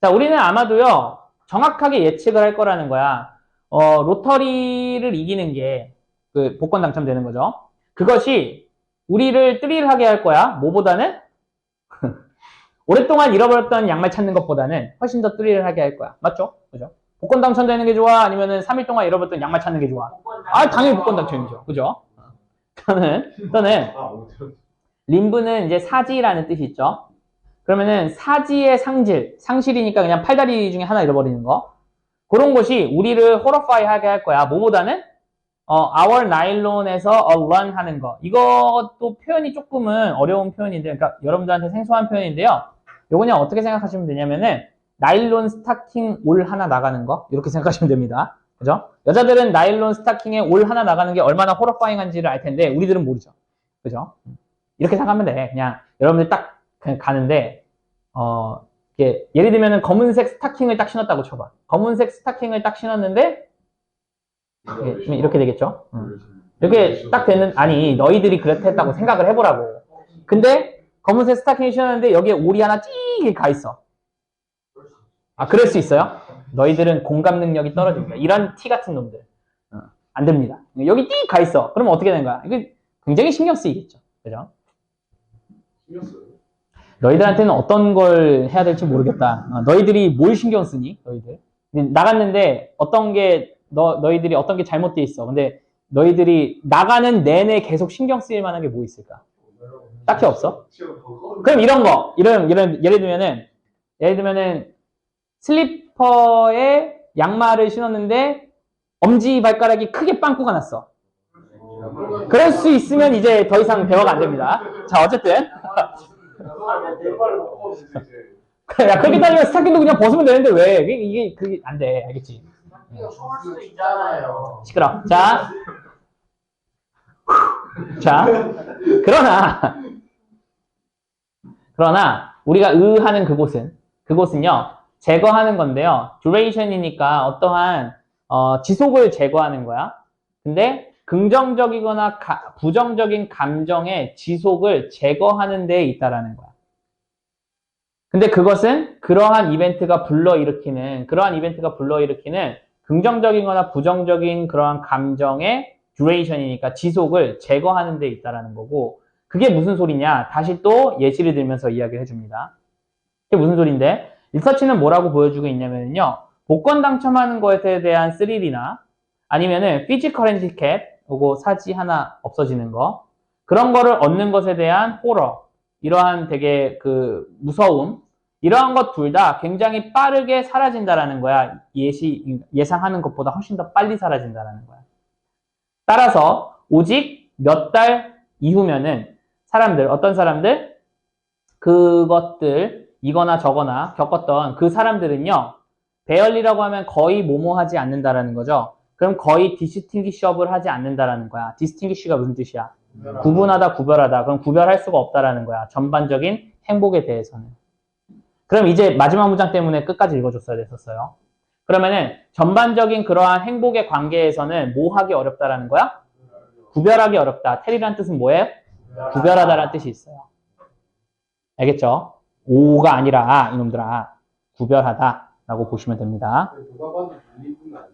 자, 우리는 아마도요, 정확하게 예측을 할 거라는 거야. 로터리를 이기는 게, 그, 복권 당첨되는 거죠. 그것이 우리를 뜨릴하게 할 거야. 뭐보다는? 오랫동안 잃어버렸던 양말 찾는 것보다는 훨씬 더 뜨릴하게 할 거야. 맞죠? 그죠? 복권 당첨되는 게 좋아? 아니면은 3일 동안 잃어버렸던 양말 찾는 게 좋아? 당연히 복권 당첨이죠. 그죠? 또는, 림브는 이제 사지라는 뜻이 있죠. 그러면은 사지의 상실이니까 그냥 팔다리 중에 하나 잃어버리는 거. 그런 것이 우리를 호러파이 하게 할 거야. 뭐보다는? our nylon에서 a run 하는 거. 이것도 표현이 조금은 어려운 표현인데, 그러니까 여러분들한테 생소한 표현인데요. 요거 그냥 어떻게 생각하시면 되냐면은, 나일론 스타킹 올 하나 나가는 거. 이렇게 생각하시면 됩니다. 그죠? 여자들은 나일론 스타킹에 올 하나 나가는 게 얼마나 호러파잉한지를 알 텐데, 우리들은 모르죠. 그죠? 이렇게 생각하면 돼. 그냥 여러분들 딱 그냥 가는데, 예를 들면은 검은색 스타킹을 딱 신었다고 쳐봐. 검은색 스타킹을 딱 신었는데, 이렇게 되겠죠? 이렇게 딱 되는, 아니, 너희들이 그렇다고 생각을 해보라고. 근데, 검은색 스타킹을 신었는데, 여기에 올이 하나 찌게 가 있어. 그럴 수 있어요? 너희들은 공감 능력이 떨어집니다. 이런 티 같은 놈들. 안 됩니다. 여기 띠 가 있어. 그러면 어떻게 되는 거야? 이거 굉장히 신경 쓰이겠죠. 그죠? 신경 써요. 너희들한테는 어떤 걸 해야 될지 모르겠다. 너희들이 뭘 신경 쓰니? 너희들. 나갔는데 어떤 게 너희들이 어떤 게 잘못돼 있어. 근데 너희들이 나가는 내내 계속 신경 쓰일 만한 게 뭐 있을까? 딱히 없어? 그럼 이런 거. 예를 들면은 슬리퍼에 양말을 신었는데 엄지 발가락이 크게 빵꾸가 났어. 그럴 수 있으면 이제 더 이상 대화가 안 됩니다. 자, 어쨌든. 야, 그렇게 따지면 스타킹도 그냥 벗으면 되는데 왜? 그게 안 돼. 알겠지? 수 있잖아요. 시끄러. 자, 그러나 우리가 하는 그곳은요 제거하는 건데요. duration이니까 어떠한 지속을 제거하는 거야. 근데 긍정적이거나 부정적인 감정의 지속을 제거하는 데에 있다라는 거야. 근데 그것은 그러한 이벤트가 불러일으키는 긍정적이거나 부정적인 그러한 감정의 듀레이션이니까 지속을 제거하는 데 있다라는 거고, 그게 무슨 소리냐? 다시 또 예시를 들면서 이야기를 해줍니다. 그게 무슨 소리인데? 리서치는 뭐라고 보여주고 있냐면요, 복권 당첨하는 것에 대한 스릴이나 아니면은 피지컬 핸디캡, 요거 사지 하나 없어지는 거, 그런 거를 얻는 것에 대한 호러, 이러한 되게 그 무서움, 이러한 것 둘 다 굉장히 빠르게 사라진다라는 거야. 예상하는 것보다 훨씬 더 빨리 사라진다라는 거야. 따라서 오직 몇 달 이후면은 어떤 사람들, 그것들 이거나 저거나 겪었던 그 사람들은요, 배열리라고 하면 거의 모모하지 않는다라는 거죠. 그럼 거의 디스팅기셔블 하지 않는다라는 거야. 디스팅기시가 무슨 뜻이야? 구분하다, 구별하다. 그럼 구별할 수가 없다라는 거야. 전반적인 행복에 대해서는. 그럼 이제 마지막 문장 때문에 끝까지 읽어줬어야 됐었어요. 그러면은 전반적인 그러한 행복의 관계에서는 뭐 하기 어렵다라는 거야? 구별하기 어렵다. 텔이라는 뜻은 뭐예요? 구별하다라는 뜻이 있어요. 알겠죠? 오가 아니라 이놈들아, 구별하다라고 보시면 됩니다. 누가 봐도 분리분 아니에요.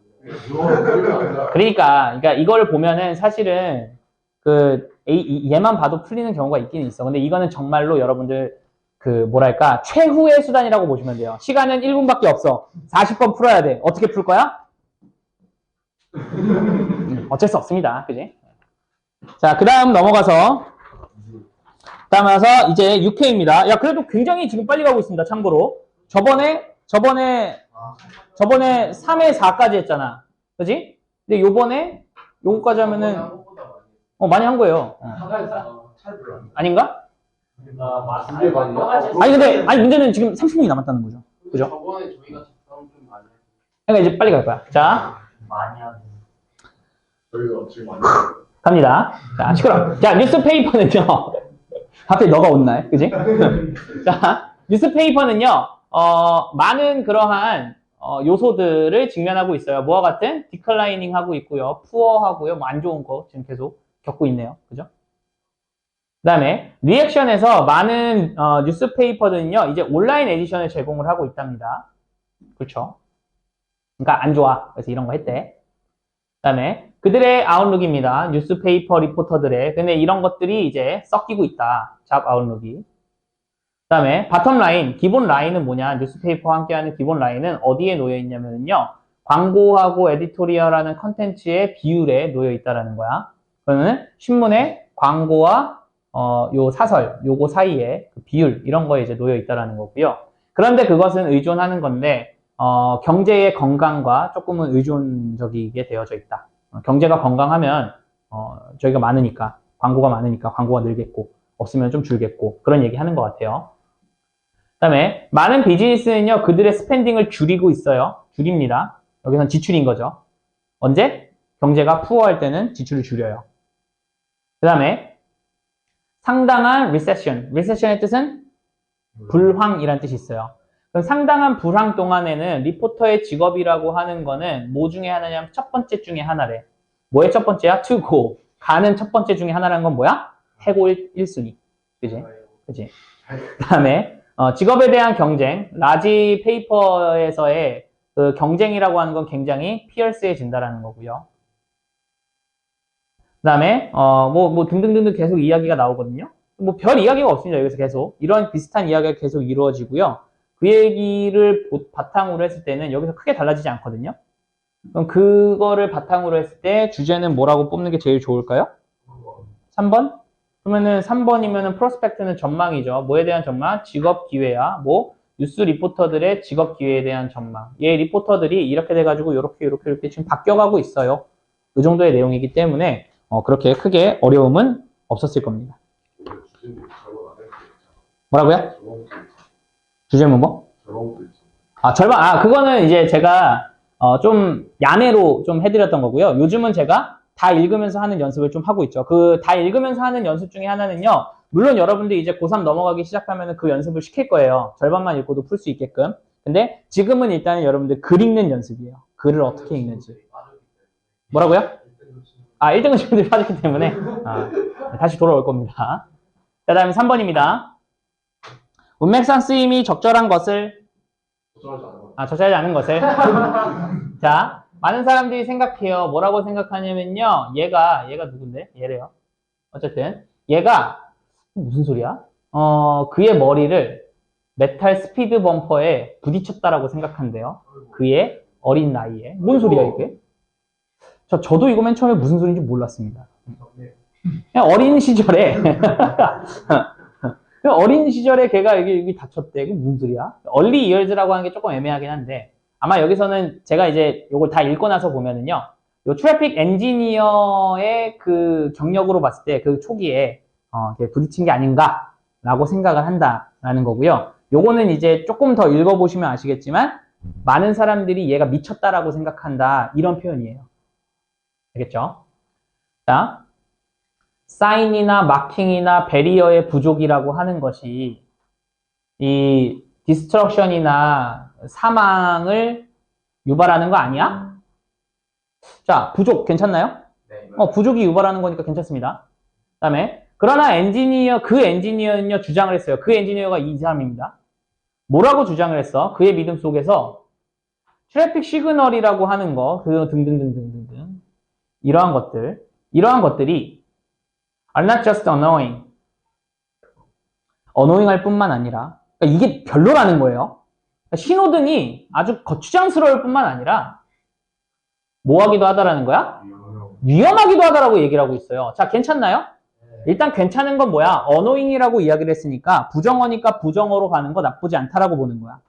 그러니까 이거를 보면은 사실은 얘만 봐도 풀리는 경우가 있긴 있어. 근데 이거는 정말로 여러분들 뭐랄까 최후의 수단이라고 보시면 돼요. 시간은 1분밖에 없어. 40번 풀어야 돼. 어떻게 풀 거야? 어쩔 수 없습니다. 그지? 자, 그 다음 넘어가서 이제 6회입니다. 야, 그래도 굉장히 지금 빨리 가고 있습니다. 참고로. 저번에 3회 4까지 했잖아. 그지? 근데 요거까지 하면은, 많이 한 거예요. 아닌가? 아니, 문제는 지금 30분이 남았다는 거죠. 그죠? 저번에 저희가 작성 좀 많이 했어요. 그러니까 이제 빨리 갈 거야. 자, 많이 하네. 저희가 지금 많이 했어요. 갑니다. 자, 시끄러워. 자, 뉴스페이퍼는요. 갑자기 너가 온날, 그지? 자, 뉴스페이퍼는요, 많은 그러한, 요소들을 직면하고 있어요. 뭐와 같은? 디클라이닝 하고 있고요. 푸어 하고요. 뭐 안 좋은 거 지금 계속 겪고 있네요. 그죠? 그 다음에, 리액션에서 많은, 뉴스페이퍼들은요, 이제 온라인 에디션을 제공을 하고 있답니다. 그렇죠? 그러니까 안 좋아. 그래서 이런 거 했대. 그 다음에, 그들의 아웃룩입니다. 뉴스페이퍼 리포터들의. 근데 이런 것들이 이제 섞이고 있다. 잡 아웃룩이. 그 다음에 바텀 라인, 기본 라인은 뭐냐? 뉴스페이퍼와 함께하는 기본 라인은 어디에 놓여 있냐면요. 광고하고 에디토리얼하는 컨텐츠의 비율에 놓여 있다라는 거야. 그러면 신문의 광고와 요 사설, 요거 사이에 그 비율 이런 거에 이제 놓여 있다라는 거고요. 그런데 그것은 의존하는 건데 경제의 건강과 조금은 의존적이게 되어져 있다. 경제가 건강하면 저희가 많으니까 광고가 늘겠고 없으면 좀 줄겠고 그런 얘기 하는 것 같아요. 그 다음에 많은 비즈니스는요 그들의 스펜딩을 줄이고 있어요. 줄입니다. 여기선 지출인 거죠. 언제? 경제가 푸어할 때는 지출을 줄여요. 그 다음에 상당한 리세션의 뜻은 불황이라는 뜻이 있어요. 그럼 상당한 불황 동안에는 리포터의 직업이라고 하는 거는 뭐 중에 하나냐면 첫 번째 중에 하나래. 뭐의 첫 번째야? to go. 가는 첫 번째 중에 하나라는 건 뭐야? 해고 1순위. 그지? 그지? 그 다음에 직업에 대한 경쟁, 라지 페이퍼에서의 그 경쟁이라고 하는 건 굉장히 피어스해진다라는 거고요. 그 다음에 뭐 등등등등 계속 이야기가 나오거든요. 뭐 별 이야기가 없습니다. 여기서 계속 이런 비슷한 이야기가 계속 이루어지고요. 그 얘기를 바탕으로 했을 때는 여기서 크게 달라지지 않거든요. 그럼 그거를 바탕으로 했을 때 주제는 뭐라고 뽑는 게 제일 좋을까요? 3번? 그러면은 3번이면은 프로스펙트는 전망이죠. 뭐에 대한 전망? 직업 기회야. 뭐 뉴스 리포터들의 직업 기회에 대한 전망. 얘 리포터들이 이렇게 돼가지고 이렇게 지금 바뀌어가고 있어요. 이 정도의 내용이기 때문에 그렇게 크게 어려움은 없었을 겁니다. 뭐라고요? 주제는 뭐? 절반. 그거는 이제 제가 좀 야매로 좀 해드렸던 거고요. 요즘은 제가 다 읽으면서 하는 연습을 좀 하고 있죠. 그 다 읽으면서 하는 연습 중에 하나는요. 물론 여러분들이 이제 고3 넘어가기 시작하면 그 연습을 시킬 거예요. 절반만 읽고도 풀 수 있게끔. 근데 지금은 일단은 여러분들 글 읽는 연습이에요. 글을 어떻게 읽는지. 뭐라고요? 1등은 친구들이 빠졌기 때문에 다시 돌아올 겁니다. 자, 다음에 3번입니다. 문맥상 쓰임이 적절한 것을 적절하지 않은 것을 자, 많은 사람들이 생각해요. 뭐라고 생각하냐면요. 얘가 누군데? 얘래요. 어쨌든 얘가 무슨 소리야? 그의 머리를 메탈 스피드 범퍼에 부딪혔다라고 생각한대요. 그의 어린 나이에. 뭔 소리야 이게? 저도 이거 맨 처음에 무슨 소리인지 몰랐습니다. 그냥 어린 시절에 어린 시절에 걔가 여기 다쳤대. 이게 무슨 소리야? 얼리 이어즈라고 하는 게 조금 애매하긴 한데 아마 여기서는 제가 이제 요걸 다 읽고 나서 보면은요. 요 트래픽 엔지니어의 그 경력으로 봤을 때 그 초기에 부딪힌 게 아닌가라고 생각을 한다라는 거고요. 요거는 이제 조금 더 읽어보시면 아시겠지만 많은 사람들이 얘가 미쳤다라고 생각한다 이런 표현이에요. 알겠죠? 자, 사인이나 마킹이나 베리어의 부족이라고 하는 것이 이 디스트럭션이나 사망을 유발하는 거 아니야? 자, 부족 괜찮나요? 네. 부족이 유발하는 거니까 괜찮습니다. 그 다음에 그러나 그 엔지니어는요 주장을 했어요. 그 엔지니어가 이 사람입니다. 뭐라고 주장을 했어? 그의 믿음 속에서 트래픽 시그널이라고 하는 거, 그 등등등등등등 이러한 것들이 are not just annoying. annoying할 뿐만 아니라 그러니까 이게 별로라는 거예요. 그러니까 신호등이 아주 거추장스러울 뿐만 아니라 뭐 하기도 하다라는 거야? 위험하기도 하다라고 얘기를 하고 있어요. 자, 괜찮나요? 일단 괜찮은 건 뭐야? annoying이라고 이야기를 했으니까 부정어니까 부정어로 가는 거 나쁘지 않다라고 보는 거야.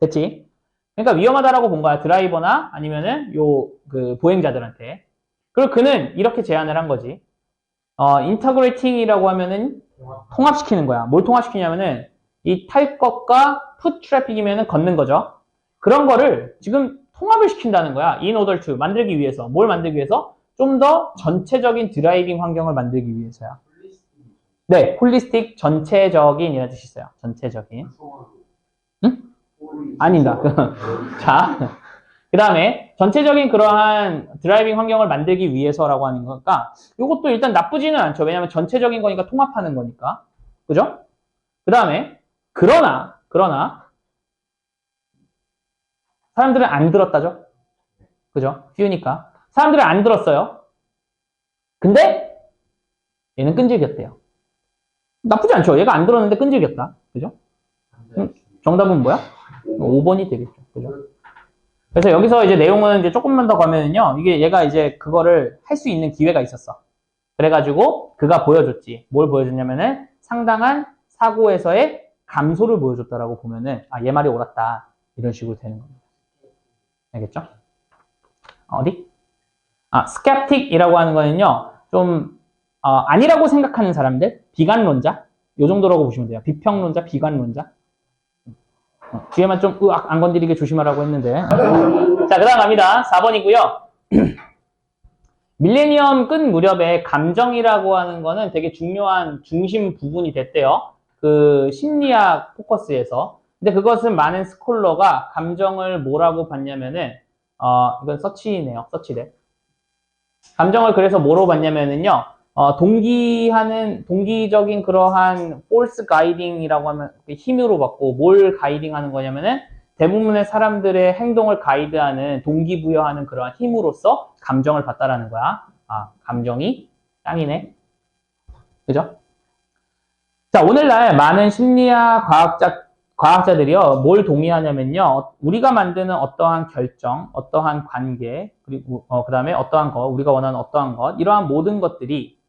됐지? 그러니까 위험하다라고 본 거야. 드라이버나 아니면은 그 보행자들한테. 그리고 그는 이렇게 제안을 한 거지. integrating이라고 하면은 통합시키는 거야. 뭘 통합시키냐면은 이 탈 것과 풋 트래픽이면은 걷는 거죠. 그런 거를 지금 통합을 시킨다는 거야. in order to 만들기 위해서. 뭘 만들기 위해서? 좀 더 전체적인 드라이빙 환경을 만들기 위해서야. 네, 홀리스틱 전체적인 이라는 뜻이 있어요. 전체적인. 응? 아닙니다. 자, 그 다음에 전체적인 그러한 드라이빙 환경을 만들기 위해서라고 하는 거니까 이것도 일단 나쁘지는 않죠. 왜냐하면 전체적인 거니까 통합하는 거니까. 그죠? 그 다음에 그러나 사람들은 안 들었다죠. 그죠? few니까. 사람들은 안 들었어요. 근데 얘는 끈질겼대요. 나쁘지 않죠. 얘가 안 들었는데 끈질겼다. 그죠? 정답은 뭐야? 5번이 되겠죠. 그죠? 그래서 여기서 이제 내용은 이제 조금만 더 가면은요. 이게 얘가 이제 그거를 할 수 있는 기회가 있었어. 그래가지고 그가 보여줬지. 뭘 보여줬냐면은 상당한 사고에서의 감소를 보여줬다라고 보면은 얘 말이 옳았다. 이런 식으로 되는 겁니다. 알겠죠? 어디? skeptic이라고 하는 거는요. 좀 아니라고 생각하는 사람들, 비관론자 요 정도라고 보시면 돼요. 비평론자, 비관론자. 뒤에만 좀 안 건드리게 조심하라고 했는데. 자, 그 다음 갑니다. 4번이고요. 밀레니엄 끝 무렵에 감정이라고 하는 거는 되게 중요한 중심 부분이 됐대요. 그 심리학 포커스에서. 근데 그것은 많은 스콜러가 감정을 뭐라고 봤냐면은 이건 서치네요. 서치래. 감정을 그래서 뭐로 봤냐면은요. 동기적인 그러한 force guiding이라고 하면 힘으로 받고 뭘 가이딩하는 거냐면은 대부분의 사람들의 행동을 가이드하는 동기부여하는 그러한 힘으로써 감정을 받다라는 거야. 감정이 짱이네. 그죠? 자, 오늘날 많은 심리학 과학자들이요, 뭘 동의하냐면요, 우리가 만드는 어떠한 결정, 어떠한 관계, 그리고, 그 다음에 어떠한 것, 우리가 원하는 어떠한 것, 이러한 모든 것들이,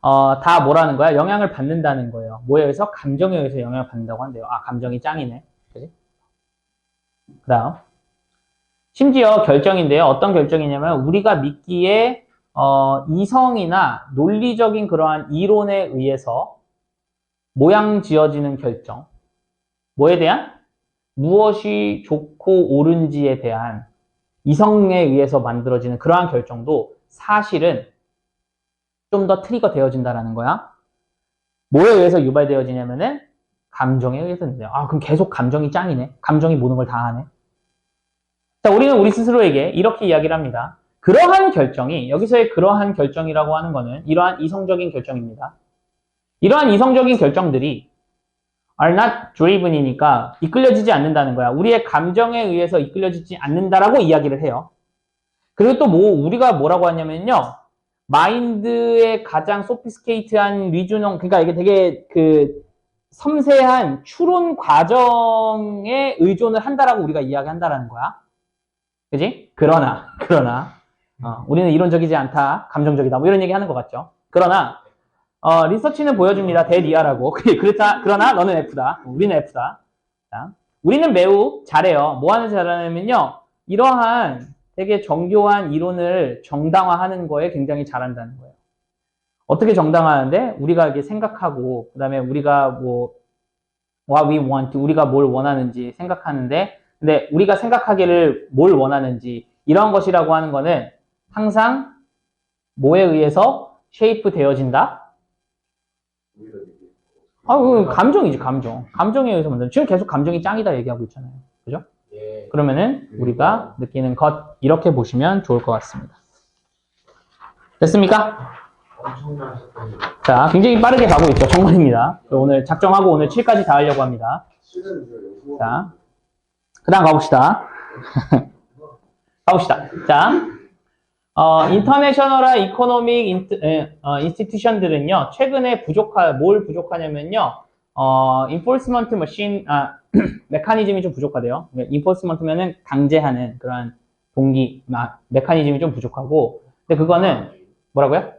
다 뭐라는 거야? 영향을 받는다는 거예요. 뭐에 의해서? 감정에 의해서 영향을 받는다고 한대요. 감정이 짱이네. 그지? 그 다음. 심지어 결정인데요. 어떤 결정이냐면, 우리가 믿기에, 이성이나 논리적인 그러한 이론에 의해서 모양 지어지는 결정. 뭐에 대한? 무엇이 좋고 옳은지에 대한 이성에 의해서 만들어지는 그러한 결정도 사실은 좀 더 트리거 되어진다라는 거야. 뭐에 의해서 유발되어지냐면은 감정에 의해서 된대요. 그럼 계속 감정이 짱이네. 감정이 모든 걸 다 하네. 자, 우리는 우리 스스로에게 이렇게 이야기를 합니다. 그러한 결정이, 여기서의 그러한 결정이라고 하는 거는 이러한 이성적인 결정입니다. 이러한 이성적인 결정들이 are not driven이니까 이끌려지지 않는다는 거야. 우리의 감정에 의해서 이끌려지지 않는다라고 이야기를 해요. 그리고 또 우리가 뭐라고 하냐면요. 마인드의 가장 소피스케이트한 리주형, 그러니까 이게 되게 섬세한 추론 과정에 의존을 한다라고 우리가 이야기한다라는 거야. 그지? 그러나, 우리는 이론적이지 않다, 감정적이다, 뭐 이런 얘기 하는 것 같죠. 그러나, 리서치는 보여줍니다. 대리아라고. 그러나 너는 F다. 우리는 F다. 자, 우리는 매우 잘해요. 뭐 하는 잘하냐면요. 이러한 되게 정교한 이론을 정당화하는 거에 굉장히 잘한다는 거예요. 어떻게 정당화하는데? 우리가 이렇게 생각하고, 그 다음에 우리가 what we want, 우리가 뭘 원하는지 생각하는데, 근데 우리가 생각하기를 뭘 원하는지, 이런 것이라고 하는 거는 항상 뭐에 의해서 쉐이프 되어진다? 감정이지, 감정. 감정에 의해서 만든. 지금 계속 감정이 짱이다 얘기하고 있잖아요. 그죠? 예. 그러면은 우리가 느끼는 것, 이렇게 보시면 좋을 것 같습니다. 됐습니까? 자, 굉장히 빠르게 가고 있죠. 정말입니다. 오늘 작정하고 오늘 7까지 다 하려고 합니다. 자, 그 다음 가봅시다. 자, 인터내셔널한 이코노믹 인스티튜션들은요, 최근에 뭘 부족하냐면요, 인포스먼트 머신, 메커니즘이 좀 부족하대요. 인포스먼트면은 강제하는 그런 메커니즘이 좀 부족하고, 근데 그거는, 뭐라고요?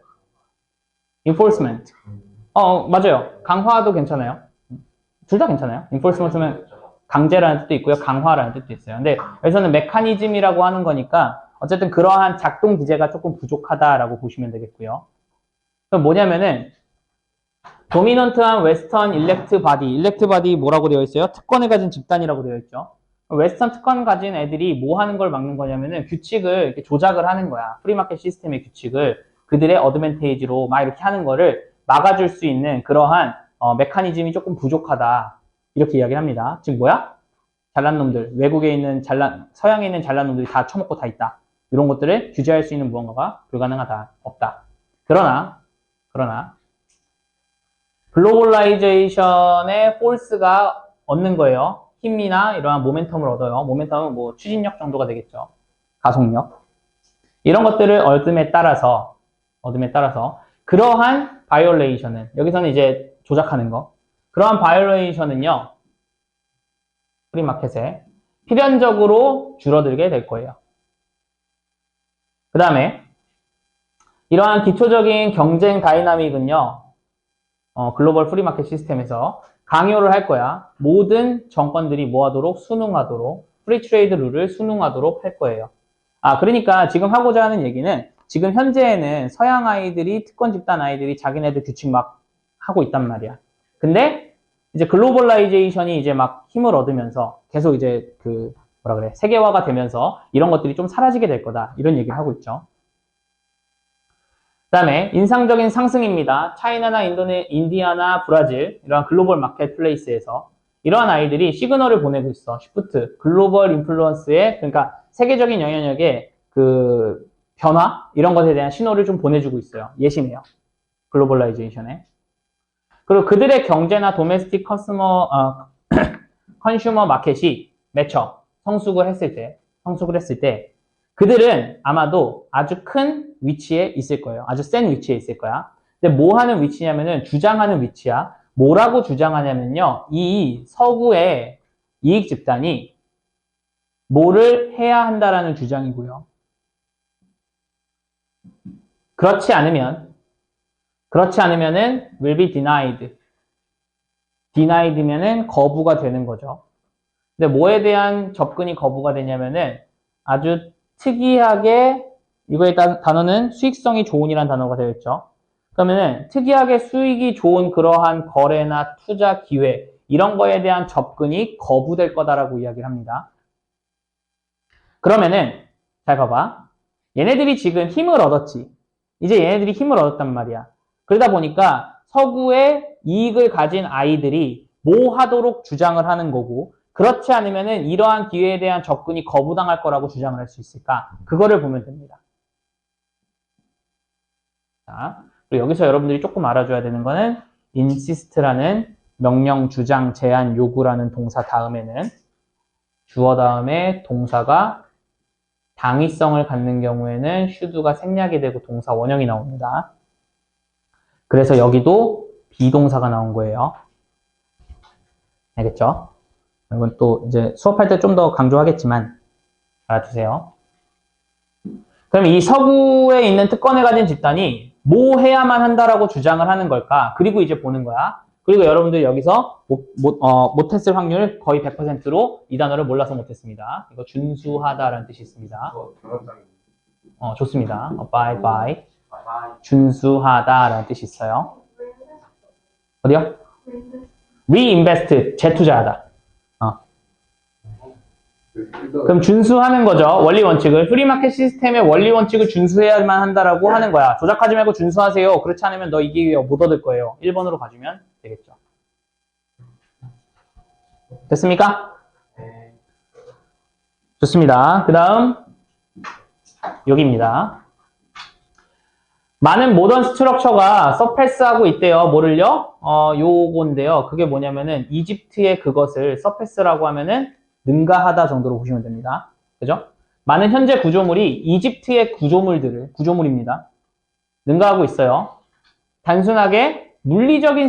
enforcement. 맞아요. 강화도 괜찮아요. 둘 다 괜찮아요. enforcement면 강제라는 뜻도 있고요. 강화라는 뜻도 있어요. 근데 여기서는 메커니즘이라고 하는 거니까 어쨌든 그러한 작동 기제가 조금 부족하다라고 보시면 되겠고요. 그럼 뭐냐면은 도미넌트한 웨스턴 일렉트 바디 뭐라고 되어 있어요? 특권을 가진 집단이라고 되어 있죠. 웨스턴 특권 가진 애들이 뭐 하는 걸 막는 거냐면은 규칙을 이렇게 조작을 하는 거야. 프리마켓 시스템의 규칙을 그들의 어드밴테이지로 막 이렇게 하는 거를 막아줄 수 있는 그러한 메커니즘이 조금 부족하다. 이렇게 이야기를 합니다. 즉 뭐야? 잘난 놈들, 외국에 있는 서양에 있는 잘난 놈들이 다 처먹고 다 있다. 이런 것들을 규제할 수 있는 무언가가 불가능하다. 없다. 그러나 글로벌라이제이션의 폴스가 얻는 거예요. 힘이나 이러한 모멘텀을 얻어요. 모멘텀은 뭐 추진력 정도가 되겠죠. 가속력. 이런 것들을 얻음에 따라서 그러한 바이올레이션은, 여기서는 이제 조작하는 거, 그러한 바이올레이션은요, 프리마켓에 필연적으로 줄어들게 될 거예요. 그 다음에 이러한 기초적인 경쟁 다이나믹은요, 글로벌 프리마켓 시스템에서 강요를 할 거야. 모든 정권들이 뭐하도록? 순응하도록, 프리트레이드 룰을 순응하도록 할 거예요. 그러니까 지금 하고자 하는 얘기는, 지금 현재에는 서양 아이들이, 특권 집단 아이들이 자기네들 규칙 막 하고 있단 말이야. 근데 이제 글로벌라이제이션이 이제 막 힘을 얻으면서 계속 이제 세계화가 되면서 이런 것들이 좀 사라지게 될 거다. 이런 얘기를 하고 있죠. 그 다음에 인상적인 상승입니다. 차이나나 인디아나, 브라질, 이러한 글로벌 마켓 플레이스에서 이러한 아이들이 시그널을 보내고 있어. 시프트, 글로벌 인플루언스의, 그러니까 세계적인 영향력의 변화, 이런 것에 대한 신호를 좀 보내주고 있어요. 예시네요. 글로벌라이제이션에. 그리고 그들의 경제나 도메스틱 컨슈머 마켓이 성숙을 했을 때, 그들은 아마도 아주 큰 위치에 있을 거예요. 아주 센 위치에 있을 거야. 근데 뭐 하는 위치냐면은 주장하는 위치야. 뭐라고 주장하냐면요. 이 서구의 이익 집단이 뭐를 해야 한다라는 주장이고요. 그렇지 않으면은 will be denied. denied면은 거부가 되는 거죠. 근데 뭐에 대한 접근이 거부가 되냐면은 아주 특이하게, 이거의 단어는 수익성이 좋은이라는 단어가 되어 있죠. 그러면은 특이하게 수익이 좋은 그러한 거래나 투자 기회, 이런 거에 대한 접근이 거부될 거다라고 이야기를 합니다. 그러면은 잘 봐봐. 얘네들이 지금 힘을 얻었지. 이제 얘네들이 힘을 얻었단 말이야. 그러다 보니까 서구의 이익을 가진 아이들이 뭐 하도록 주장을 하는 거고, 그렇지 않으면은 이러한 기회에 대한 접근이 거부당할 거라고 주장을 할 수 있을까? 그거를 보면 됩니다. 자, 그리고 여기서 여러분들이 조금 알아줘야 되는 거는 insist라는 명령, 주장, 제한, 요구라는 동사 다음에는 주어 다음에 동사가 당위성을 갖는 경우에는 should가 생략이 되고 동사 원형이 나옵니다. 그래서 여기도 비동사가 나온 거예요. 알겠죠? 이건 또 이제 수업할 때 좀 더 강조하겠지만 알아두세요. 그럼 이 서구에 있는 특권을 가진 집단이 뭐 해야만 한다라고 주장을 하는 걸까? 그리고 이제 보는 거야. 그리고 여러분들 여기서 못했을 확률 거의 100%로 이 단어를 몰라서 못했습니다. 이거 준수하다라는 뜻이 있습니다. 좋습니다. by 준수하다라는 뜻이 있어요. 어디요? reinvest, 재투자하다. 그럼 준수하는 거죠. 원리 원칙을. 프리마켓 시스템의 원리 원칙을 준수해야만 한다라고 하는 거야. 조작하지 말고 준수하세요. 그렇지 않으면 너 이게 못 얻을 거예요. 1번으로 가주면 되겠죠. 됐습니까? 네. 좋습니다. 그 다음 여기입니다. 많은 모던 스트럭처가 서페스하고 있대요. 뭐를요? 요건데요. 그게 뭐냐면은 이집트의 그것을 서페스라고 하면은 능가하다 정도로 보시면 됩니다. 그죠? 많은 현재 구조물이 이집트의 구조물입니다. 능가하고 있어요. 단순하게 물리적인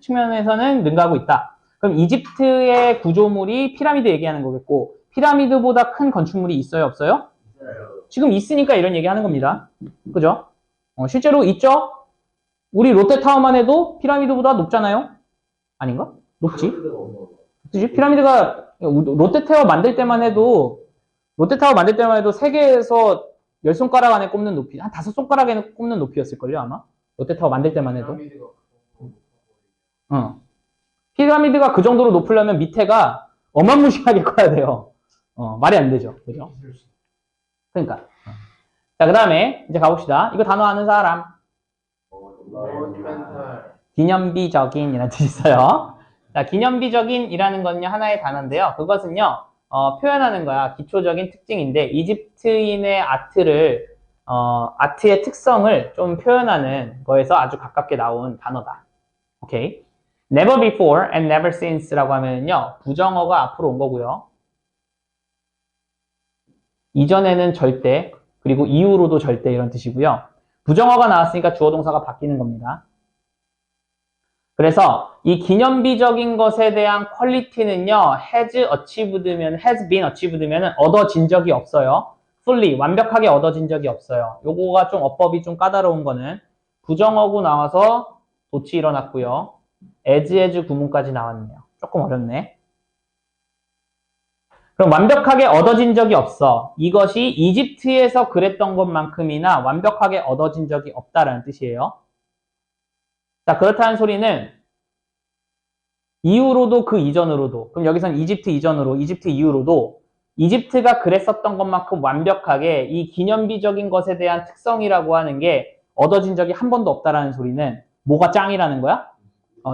측면에서는 능가하고 있다. 그럼 이집트의 구조물이 피라미드 얘기하는 거겠고, 피라미드보다 큰 건축물이 있어요, 없어요? 지금 있으니까 이런 얘기 하는 겁니다. 그죠? 실제로 있죠? 우리 롯데타워만 해도 피라미드보다 높잖아요? 아닌가? 높지? 그치? 피라미드가, 롯데타워 만들 때만 해도 세계에서 10손가락 안에 꼽는 높이, 한 5손가락에 꼽는 높이였을걸요, 아마? 롯데타워 만들 때만 해도. 피라미드가 그 정도로 높으려면 밑에가 어마무시하게 커야 돼요. 말이 안 되죠. 그죠? 그러니까. 자, 그 다음에 이제 가봅시다. 이거 단어 아는 사람. 기념비적인이라는 뜻이 있어요. 자, 기념비적인이라는 건요, 하나의 단어인데요. 그것은요, 표현하는 거야. 기초적인 특징인데, 이집트인의 아트의 특성을 좀 표현하는 거에서 아주 가깝게 나온 단어다. 오케이. Never before and never since라고 하면요, 부정어가 앞으로 온 거고요. 이전에는 절대, 그리고 이후로도 절대 이런 뜻이고요. 부정어가 나왔으니까 주어 동사가 바뀌는 겁니다. 그래서 이 기념비적인 것에 대한 퀄리티는요, has been achieved면 얻어진 적이 없어요. fully, 완벽하게 얻어진 적이 없어요. 요거가 좀 어법이 좀 까다로운 거는 부정어구 나와서 도치 일어났고요. as 구문까지 나왔네요. 조금 어렵네. 그럼 완벽하게 얻어진 적이 없어. 이것이 이집트에서 그랬던 것만큼이나 완벽하게 얻어진 적이 없다라는 뜻이에요. 자, 그렇다는 소리는 이후로도 그 이전으로도, 그럼 여기서는 이집트 이전으로, 이집트 이후로도 이집트가 그랬었던 것만큼 완벽하게 이 기념비적인 것에 대한 특성이라고 하는 게 얻어진 적이 한 번도 없다라는 소리는 뭐가 짱이라는 거야?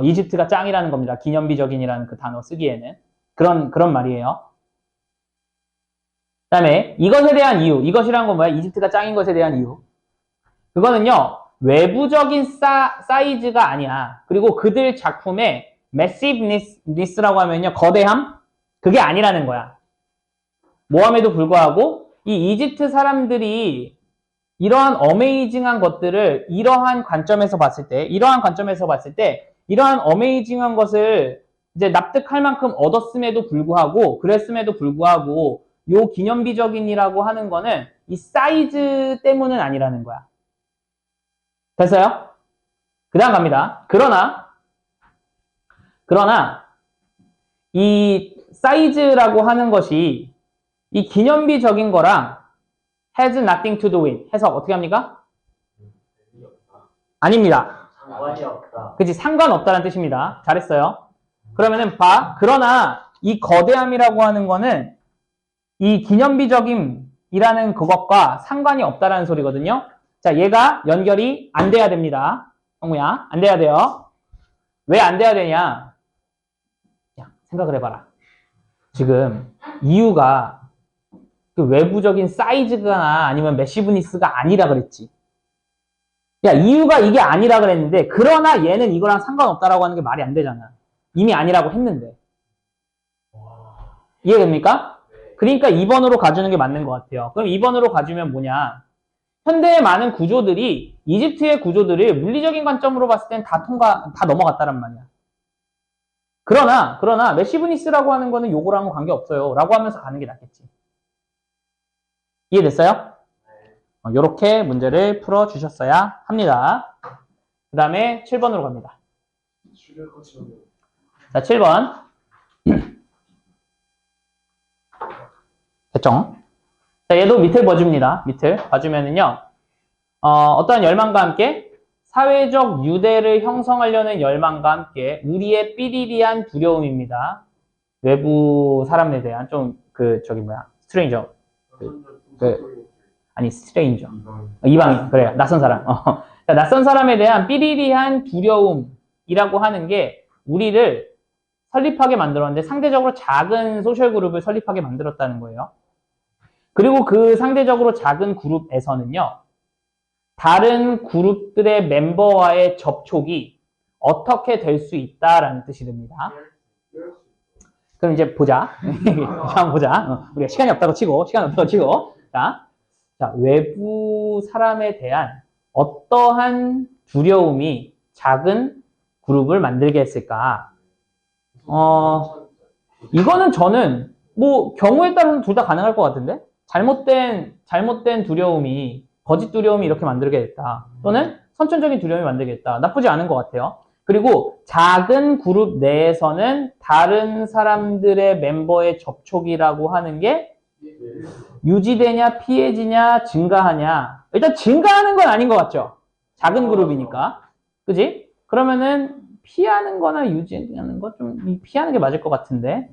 이집트가 짱이라는 겁니다. 기념비적인이라는 그 단어 쓰기에는. 그런 말이에요. 그 다음에 이것에 대한 이유, 이것이란 건 뭐야? 이집트가 짱인 것에 대한 이유. 그거는요, 외부적인 사이즈가 아니야. 그리고 그들 작품의 massiveness라고 하면요, 거대함? 그게 아니라는 거야. 모함에도 불구하고 이 이집트 사람들이 이러한 어메이징한 것들을 이러한 관점에서 봤을 때 이러한 어메이징한 것을 이제 납득할 만큼 얻었음에도 불구하고 요 기념비적인이라고 하는 거는 이 사이즈 때문은 아니라는 거야. 됐어요? 그 다음 갑니다. 그러나 이 사이즈라고 하는 것이 이 기념비적인 거랑 has nothing to do with 해서 어떻게 합니까? 아닙니다. 상관이 없다. 그치, 상관없다는 뜻입니다. 잘했어요. 그러면은 그러나 이 거대함이라고 하는 거는 이 기념비적임이라는 그것과 상관이 없다라는 소리거든요. 자, 얘가 연결이 안 돼야 됩니다. 형무야, 안 돼야 돼요. 왜 안 돼야 되냐? 야, 생각을 해봐라. 지금 이유가 그 외부적인 사이즈가 아니면 메시브니스가 아니라 그랬지. 야, 이유가 이게 아니라 그랬는데, 그러나 얘는 이거랑 상관없다라고 하는 게 말이 안 되잖아. 이미 아니라고 했는데. 이해됩니까? 그러니까 2번으로 가주는 게 맞는 것 같아요. 그럼 2번으로 가주면 뭐냐? 현대의 많은 구조들이, 이집트의 구조들이 물리적인 관점으로 봤을 땐 다 넘어갔다란 말이야. 그러나, 메시브니스라고 하는 거는 요거랑은 관계없어요. 라고 하면서 가는 게 낫겠지. 이해됐어요? 요렇게 문제를 풀어주셨어야 합니다. 그 다음에 7번으로 갑니다. 자, 7번. 됐죠? 자, 얘도 밑을 봐줍니다. 밑을 봐주면은요, 어떠한 열망과 함께 사회적 유대를 형성하려는 열망과 함께 우리의 삐리리한 두려움입니다. 외부 사람에 대한 스트레인저. 스트레인저. 이방인. 그래요. 낯선 사람. 자, 낯선 사람에 대한 삐리리한 두려움이라고 하는 게 우리를 설립하게 만들었는데 상대적으로 작은 소셜 그룹을 설립하게 만들었다는 거예요. 그리고 그 상대적으로 작은 그룹에서는요, 다른 그룹들의 멤버와의 접촉이 어떻게 될 수 있다라는 뜻이 됩니다. 그럼 이제 보자. 한번 보자. 우리가 시간이 없다고 치고. 자, 외부 사람에 대한 어떠한 두려움이 작은 그룹을 만들게 했을까? 이거는 저는 경우에 따라서는 둘 다 가능할 것 같은데? 잘못된 두려움이, 거짓 두려움이 이렇게 만들게 됐다. 또는 선천적인 두려움이 만들게 됐다. 나쁘지 않은 것 같아요. 그리고 작은 그룹 내에서는 다른 사람들의 멤버의 접촉이라고 하는 게 유지되냐, 피해지냐, 증가하냐. 일단 증가하는 건 아닌 것 같죠? 작은 그룹이니까. 그지? 그러면은 피하는 거나 유지하는 거 좀 피하는 게 맞을 것 같은데.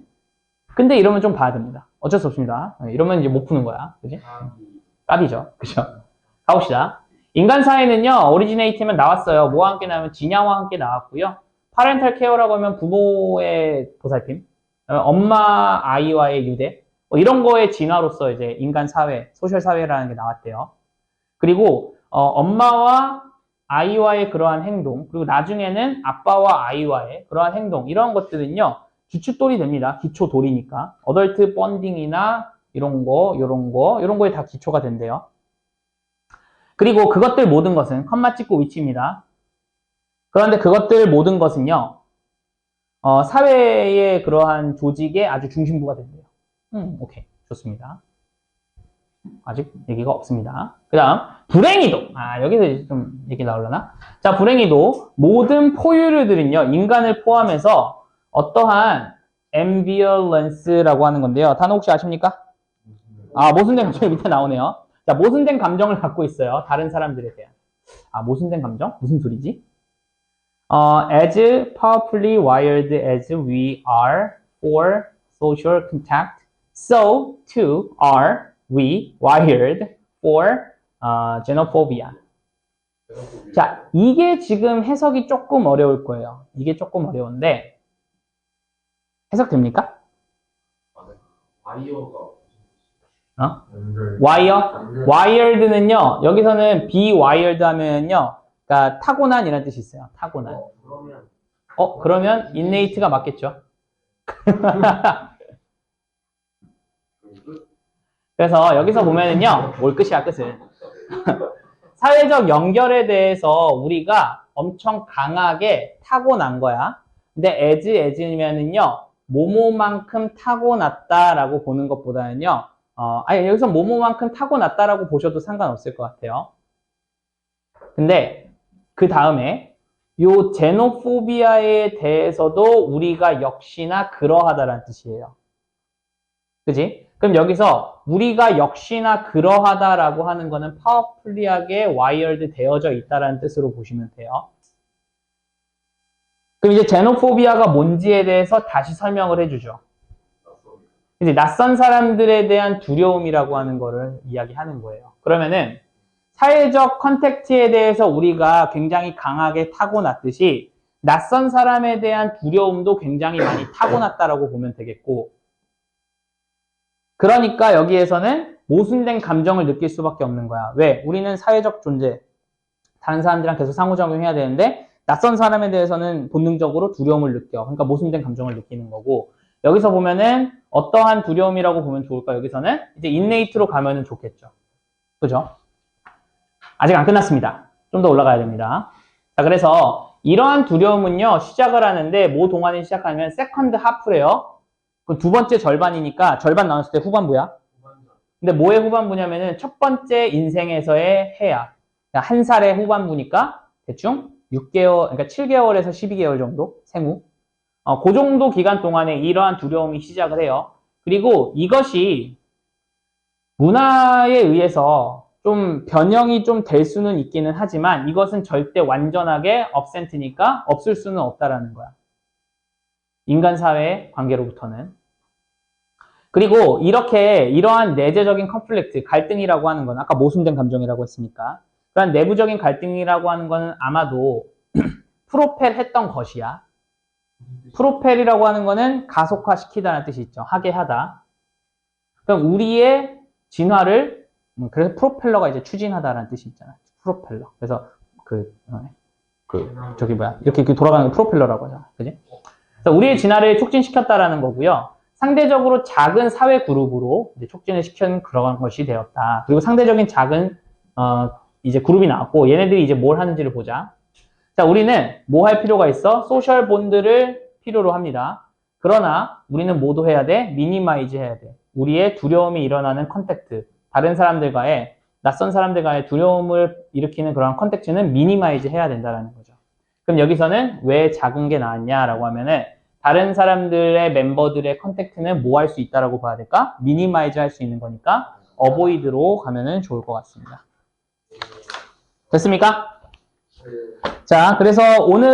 근데 이러면 좀 봐야 됩니다. 어쩔 수 없습니다. 이러면 이제 못 푸는 거야. 그지? 깝이죠. 그죠? 가봅시다. 인간 사회는요, 오리지네이트면 나왔어요. 뭐와 함께 나오면 진야와 함께 나왔고요. 파렌탈 케어라고 하면 부모의 보살핌, 엄마 아이와의 유대, 이런 거의 진화로서 이제 인간 사회, 소셜 사회라는 게 나왔대요. 그리고 엄마와 아이와의 그러한 행동, 그리고 나중에는 아빠와 아이와의 그러한 행동, 이런 것들은요, 기초돌이 됩니다. 기초돌이니까. 어덜트 펀딩이나 이런 거에 다 기초가 된대요. 그리고 그것들 모든 것은 컴마 찍고 위치입니다. 그런데 그것들 모든 것은요, 사회의 그러한 조직의 아주 중심부가 된대요. 오케이. 좋습니다. 아직 얘기가 없습니다. 그 다음, 불행히도. 여기서 좀 얘기 나오려나? 자, 불행히도 모든 포유류들은요, 인간을 포함해서 어떠한 ambivalence라고 하는 건데요. 단어 혹시 아십니까? 모순된 감정이 밑에 나오네요. 자, 모순된 감정을 갖고 있어요. 다른 사람들에 대한. 모순된 감정? 무슨 소리지? As powerfully wired as we are for social contact, so too are we wired for xenophobia. 자, 이게 지금 해석이 조금 어려울 거예요. 이게 조금 어려운데 해석됩니까? wired는요, 여기서는 be wired 하면요, 그러니까 타고난이라는 뜻이 있어요. 타고난. 그러면 innate가 맞겠죠. 그래서 여기서 보면은요, 뭘 끝이야, 끝은. 사회적 연결에 대해서 우리가 엄청 강하게 타고난 거야. 근데 as면은요, 뭐뭐만큼 타고났다라고 보는 것보다는요, 여기서 뭐뭐만큼 타고났다라고 보셔도 상관없을 것 같아요. 근데 그 다음에 요 제노포비아에 대해서도 우리가 역시나 그러하다라는 뜻이에요. 그지? 그럼 여기서 우리가 역시나 그러하다라고 하는 거는 파워풀리하게 와이어드 되어져 있다라는 뜻으로 보시면 돼요. 그럼 이제 제노포비아가 뭔지에 대해서 다시 설명을 해주죠. 이제 낯선 사람들에 대한 두려움이라고 하는 거를 이야기하는 거예요. 그러면은 사회적 컨택트에 대해서 우리가 굉장히 강하게 타고났듯이 낯선 사람에 대한 두려움도 굉장히 많이 타고났다라고 보면 되겠고, 그러니까 여기에서는 모순된 감정을 느낄 수밖에 없는 거야. 왜? 우리는 사회적 존재, 다른 사람들이랑 계속 상호작용해야 되는데 낯선 사람에 대해서는 본능적으로 두려움을 느껴. 그러니까 모순된 감정을 느끼는 거고, 여기서 보면은 어떠한 두려움이라고 보면 좋을까? 여기서는 이제 인네이트로 가면은 좋겠죠. 그죠? 아직 안 끝났습니다. 좀 더 올라가야 됩니다. 자, 그래서 이러한 두려움은요, 시작을 하는데 뭐 동안에 시작하면 세컨드 하프래요. 그 두 번째 절반이니까 절반 나눴을 때 후반부야. 근데 뭐의 후반부냐면은 첫 번째 인생에서의 해야. 그러니까 한 살의 후반부니까 대충 6개월, 그러니까 7개월에서 12개월 정도 생후. 그 정도 기간 동안에 이러한 두려움이 시작을 해요. 그리고 이것이 문화에 의해서 좀 변형이 좀 될 수는 있기는 하지만 이것은 절대 완전하게 absent니까 없을 수는 없다라는 거야. 인간 사회의 관계로부터는. 그리고 이러한 내재적인 컨플릭트, 갈등이라고 하는 건 아까 모순된 감정이라고 했으니까 그런 내부적인 갈등이라고 하는 거는 아마도 프로펠 했던 것이야. 프로펠이라고 하는 거는 가속화시키다라는 뜻이 있죠. 하게 하다. 그럼 우리의 진화를, 그래서 프로펠러가 이제 추진하다라는 뜻이 있잖아. 프로펠러. 그래서 저기 뭐야, 이렇게 돌아가는 거 프로펠러라고 하잖아. 그지? 그래서 우리의 진화를 촉진시켰다라는 거고요. 상대적으로 작은 사회 그룹으로 이제 촉진을 시킨 그런 것이 되었다. 그리고 상대적인 작은 이제 그룹이 나왔고, 얘네들이 이제 뭘 하는지를 보자. 자, 우리는 뭐 할 필요가 있어? 소셜 본드를 필요로 합니다. 그러나 우리는 뭐도 해야 돼? 미니마이즈 해야 돼. 우리의 두려움이 일어나는 컨택트, 다른 사람들과의, 낯선 사람들과의 두려움을 일으키는 그런 컨택트는 미니마이즈 해야 된다는 거죠. 그럼 여기서는 왜 작은 게 나왔냐라고 하면은 다른 사람들의 멤버들의 컨택트는 뭐 할 수 있다라고 봐야 될까? 미니마이즈 할 수 있는 거니까 어보이드로 가면은 좋을 것 같습니다. 됐습니까? 자, 그래서 오늘